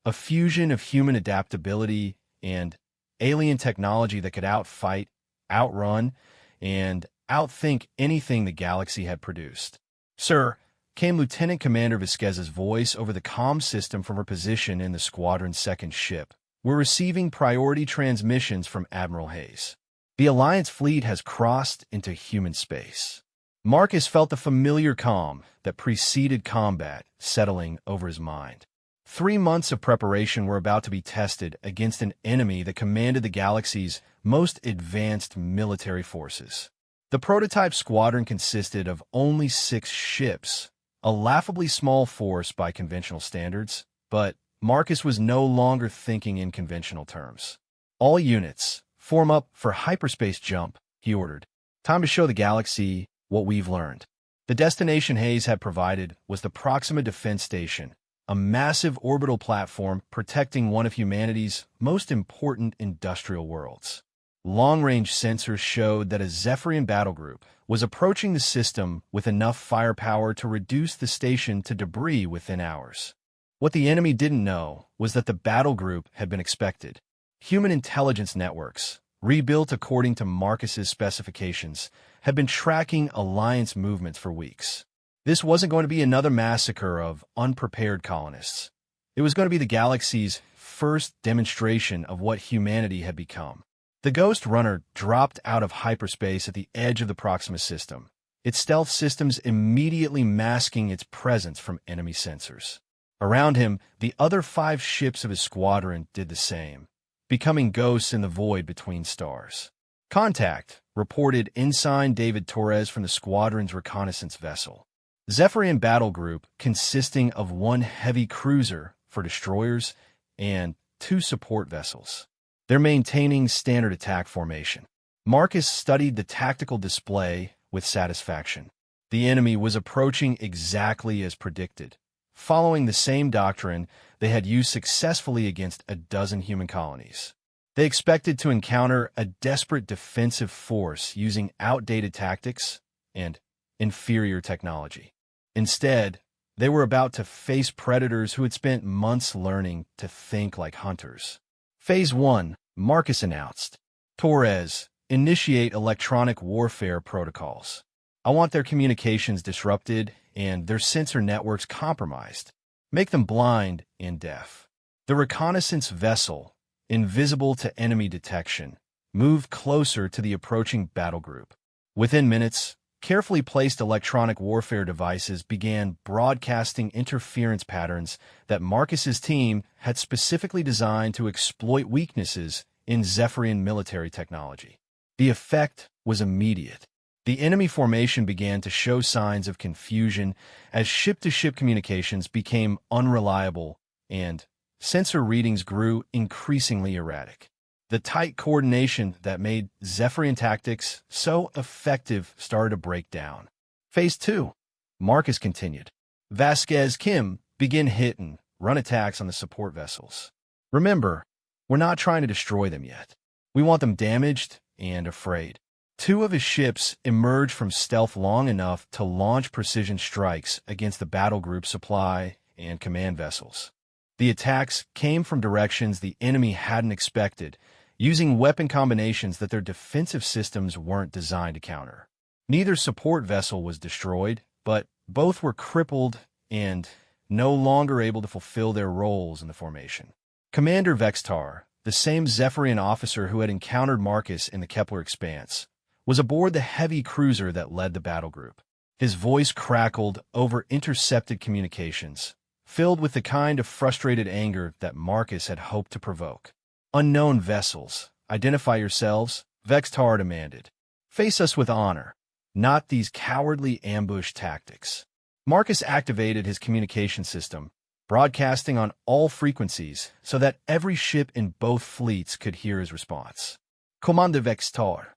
a fusion of human adaptability and alien technology that could outfight, outrun, and outthink anything the galaxy had produced. "Sir," came Lieutenant Commander Vasquez's voice over the comm system from her position in the squadron's second ship. "We're receiving priority transmissions from Admiral Hayes. The Alliance fleet has crossed into human space." Marcus felt the familiar calm that preceded combat settling over his mind. 3 months of preparation were about to be tested against an enemy that commanded the galaxy's most advanced military forces. The prototype squadron consisted of only 6 ships, a laughably small force by conventional standards, but Marcus was no longer thinking in conventional terms. "All units, form up for hyperspace jump," he ordered. "Time to show the galaxy what we've learned." The destination Hayes had provided was the Proxima Defense Station, a massive orbital platform protecting one of humanity's most important industrial worlds. Long-range sensors showed that a Zephyrian battle group was approaching the system with enough firepower to reduce the station to debris within hours. What the enemy didn't know was that the battle group had been expected. Human intelligence networks, rebuilt according to Marcus's specifications, had been tracking Alliance movements for weeks. This wasn't going to be another massacre of unprepared colonists. It was going to be the galaxy's first demonstration of what humanity had become. The Ghost Runner dropped out of hyperspace at the edge of the Proxima system, its stealth systems immediately masking its presence from enemy sensors. Around him, the other 5 ships of his squadron did the same, becoming ghosts in the void between stars. "Contact," reported Ensign David Torres from the squadron's reconnaissance vessel. Zephyrian battle group consisting of 1 heavy cruiser for destroyers and 2 support vessels. They're maintaining standard attack formation. Marcus studied the tactical display with satisfaction. The enemy was approaching exactly as predicted, following the same doctrine they had used successfully against a dozen human colonies. They expected to encounter a desperate defensive force using outdated tactics and inferior technology. Instead, they were about to face predators who had spent months learning to think like hunters. Phase 1, Marcus announced. Torres, initiate electronic warfare protocols. I want their communications disrupted and their sensor networks compromised. Make them blind and deaf. The reconnaissance vessel, invisible to enemy detection, moved closer to the approaching battle group. Within minutes, carefully placed electronic warfare devices began broadcasting interference patterns that Marcus's team had specifically designed to exploit weaknesses in Zephyrian military technology. The effect was immediate. The enemy formation began to show signs of confusion as ship-to-ship communications became unreliable and sensor readings grew increasingly erratic. The tight coordination that made Zephyrian tactics so effective started to break down. Phase 2. Marcus continued. Vasquez Kim, begin hit and run attacks on the support vessels. Remember, we're not trying to destroy them yet. We want them damaged and afraid. 2 of his ships emerged from stealth long enough to launch precision strikes against the battle group supply and command vessels. The attacks came from directions the enemy hadn't expected, using weapon combinations that their defensive systems weren't designed to counter. Neither support vessel was destroyed, but both were crippled and no longer able to fulfill their roles in the formation. Commander Vextar, the same Zephyrian officer who had encountered Marcus in the Kepler Expanse, was aboard the heavy cruiser that led the battle group. His voice crackled over intercepted communications, filled with the kind of frustrated anger that Marcus had hoped to provoke. Unknown vessels, identify yourselves, Vextar demanded. Face us with honor, not these cowardly ambush tactics. Marcus activated his communication system, broadcasting on all frequencies so that every ship in both fleets could hear his response. Commander Vextar,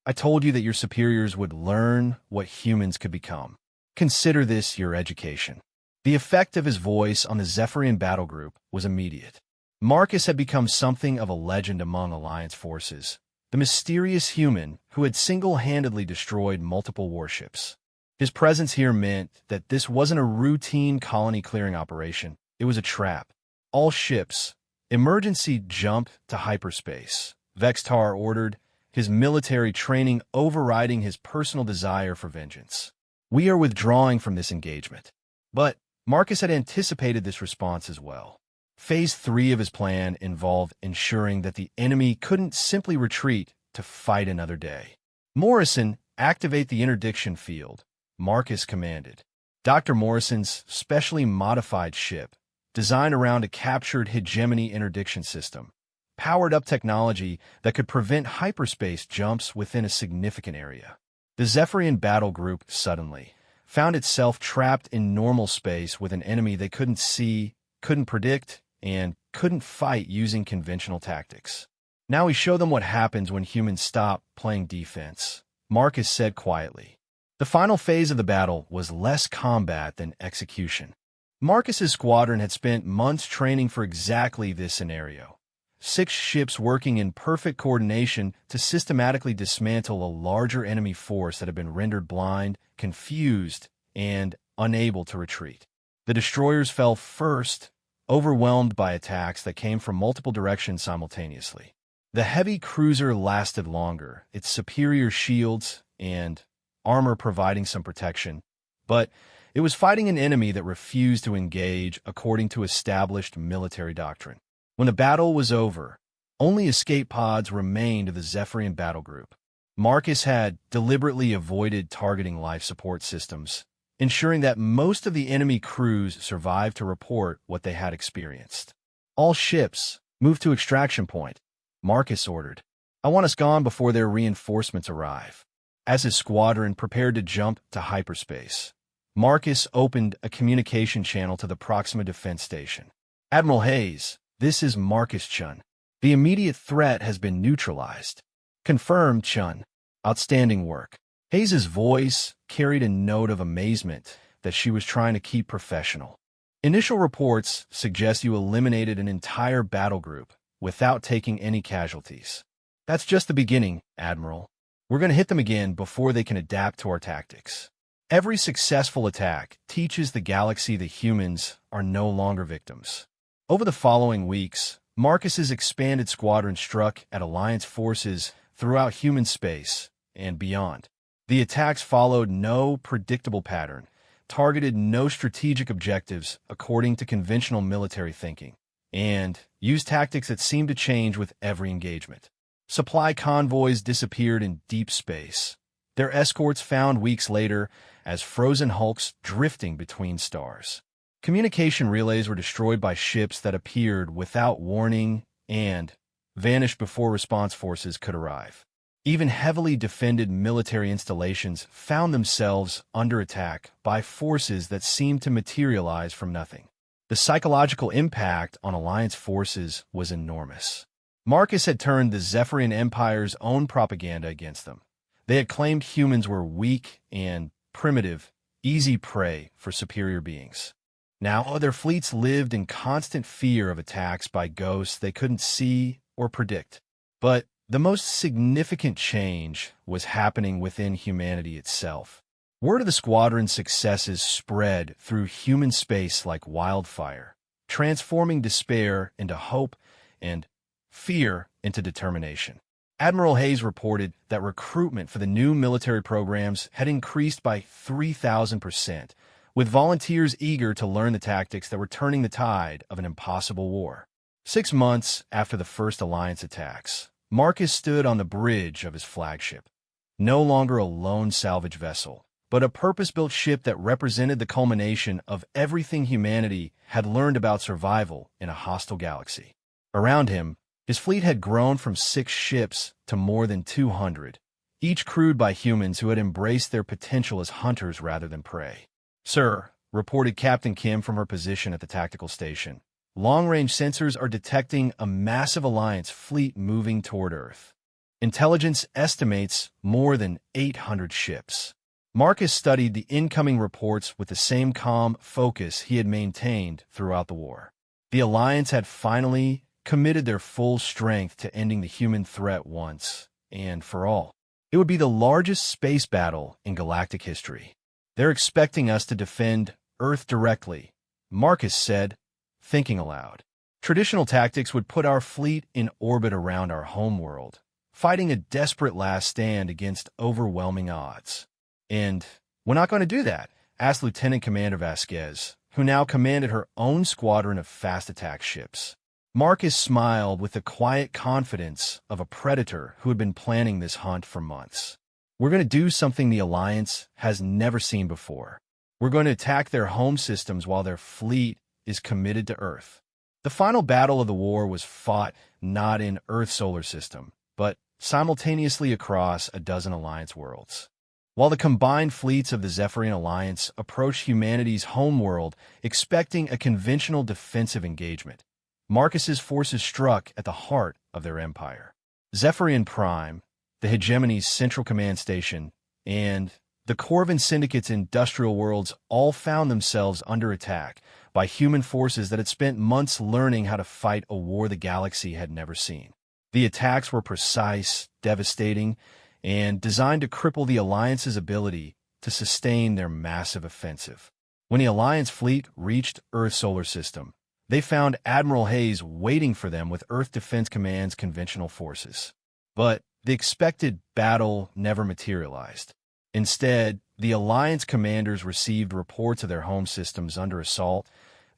I told you that your superiors would learn what humans could become. Consider this your education. The effect of his voice on the Zephyrian battle group was immediate. Marcus had become something of a legend among Alliance forces, the mysterious human who had single-handedly destroyed multiple warships. His presence here meant that this wasn't a routine colony-clearing operation. It was a trap. All ships, emergency jump to hyperspace, Vextar ordered, his military training overriding his personal desire for vengeance. We are withdrawing from this engagement. But Marcus had anticipated this response as well. Phase 3 of his plan involved ensuring that the enemy couldn't simply retreat to fight another day. Morrison, activate the interdiction field, Marcus commanded. Dr. Morrison's specially modified ship, designed around a captured hegemony interdiction system, powered up technology that could prevent hyperspace jumps within a significant area. The Zephyrian battle group suddenly found itself trapped in normal space with an enemy they couldn't see, couldn't predict, and couldn't fight using conventional tactics. Now we show them what happens when humans stop playing defense, Marcus said quietly. The final phase of the battle was less combat than execution. Marcus's squadron had spent months training for exactly this scenario. 6 ships working in perfect coordination to systematically dismantle a larger enemy force that had been rendered blind, confused, and unable to retreat. The destroyers fell first, overwhelmed by attacks that came from multiple directions simultaneously. The heavy cruiser lasted longer, its superior shields and armor providing some protection, but it was fighting an enemy that refused to engage according to established military doctrine. When the battle was over, only escape pods remained of the Zephyrian battle group. Marcus had deliberately avoided targeting life support systems, ensuring that most of the enemy crews survived to report what they had experienced. All ships moved to extraction point, Marcus ordered. I want us gone before their reinforcements arrive. As his squadron prepared to jump to hyperspace, Marcus opened a communication channel to the Proxima Defense Station. Admiral Hayes, this is Marcus Chun. The immediate threat has been neutralized. Confirmed, Chun. Outstanding work. Hayes's voice carried a note of amazement that she was trying to keep professional. Initial reports suggest you eliminated an entire battle group without taking any casualties. That's just the beginning, Admiral. We're going to hit them again before they can adapt to our tactics. Every successful attack teaches the galaxy that humans are no longer victims. Over the following weeks, Marcus's expanded squadron struck at Alliance forces throughout human space and beyond. The attacks followed no predictable pattern, targeted no strategic objectives according to conventional military thinking, and used tactics that seemed to change with every engagement. Supply convoys disappeared in deep space, their escorts found weeks later as frozen hulks drifting between stars. Communication relays were destroyed by ships that appeared without warning and vanished before response forces could arrive. Even heavily defended military installations found themselves under attack by forces that seemed to materialize from nothing. The psychological impact on Alliance forces was enormous. Marcus had turned the Zephyrian Empire's own propaganda against them. They had claimed humans were weak and primitive, easy prey for superior beings. Now their fleets lived in constant fear of attacks by ghosts they couldn't see or predict. But the most significant change was happening within humanity itself. Word of the squadron's successes spread through human space like wildfire, transforming despair into hope and fear into determination. Admiral Hayes reported that recruitment for the new military programs had increased by 3,000%, with volunteers eager to learn the tactics that were turning the tide of an impossible war. 6 months after the first Alliance attacks, Marcus stood on the bridge of his flagship, no longer a lone salvage vessel, but a purpose-built ship that represented the culmination of everything humanity had learned about survival in a hostile galaxy. Around him, his fleet had grown from 6 ships to more than 200, each crewed by humans who had embraced their potential as hunters rather than prey. "Sir," reported Captain Kim from her position at the tactical station, "long-range sensors are detecting a massive Alliance fleet moving toward Earth. Intelligence estimates more than 800 ships." Marcus studied the incoming reports with the same calm focus he had maintained throughout the war. The Alliance had finally committed their full strength to ending the human threat once and for all. It would be the largest space battle in galactic history. "They're expecting us to defend Earth directly," Marcus said, thinking aloud. "Traditional tactics would put our fleet in orbit around our homeworld, fighting a desperate last stand against overwhelming odds." "And we're not going to do that?" asked Lieutenant Commander Vasquez, who now commanded her own squadron of fast attack ships. Marcus smiled with the quiet confidence of a predator who had been planning this hunt for months. "We're going to do something the Alliance has never seen before. We're going to attack their home systems while their fleet is committed to Earth." The final battle of the war was fought not in Earth's solar system, but simultaneously across a dozen Alliance worlds. While the combined fleets of the Zephyrian Alliance approached humanity's homeworld expecting a conventional defensive engagement, Marcus's forces struck at the heart of their empire. Zephyrian Prime, the hegemony's central command station, and the Corvin Syndicate's industrial worlds all found themselves under attack by human forces that had spent months learning how to fight a war the galaxy had never seen. The attacks were precise, devastating, and designed to cripple the Alliance's ability to sustain their massive offensive. When the Alliance fleet reached Earth's solar system, they found Admiral Hayes waiting for them with Earth Defense Command's conventional forces. But the expected battle never materialized. Instead, the Alliance commanders received reports of their home systems under assault,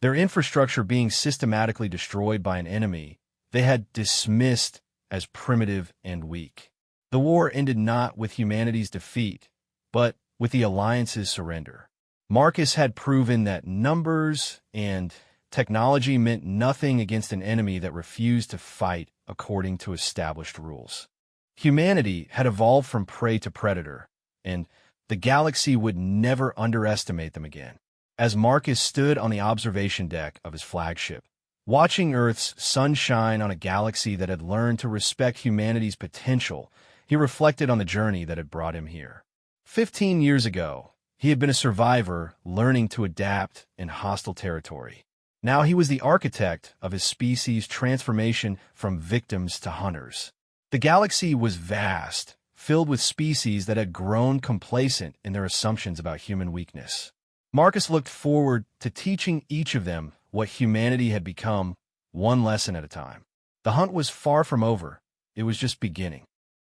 their infrastructure being systematically destroyed by an enemy they had dismissed as primitive and weak. The war ended not with humanity's defeat, but with the Alliance's surrender. Marcus had proven that numbers and technology meant nothing against an enemy that refused to fight according to established rules. Humanity had evolved from prey to predator, and the galaxy would never underestimate them again. As Marcus stood on the observation deck of his flagship, Watching Earth's sunshine on a galaxy that had learned to respect humanity's potential, he reflected on the journey that had brought him here. 15 years ago, he had been a survivor learning to adapt in hostile territory. Now he was the architect of his species' transformation from victims to hunters. The galaxy was vast, filled with species that had grown complacent in their assumptions about human weakness. Marcus looked forward to teaching each of them what humanity had become, one lesson at a time. The hunt was far from over. It was just beginning.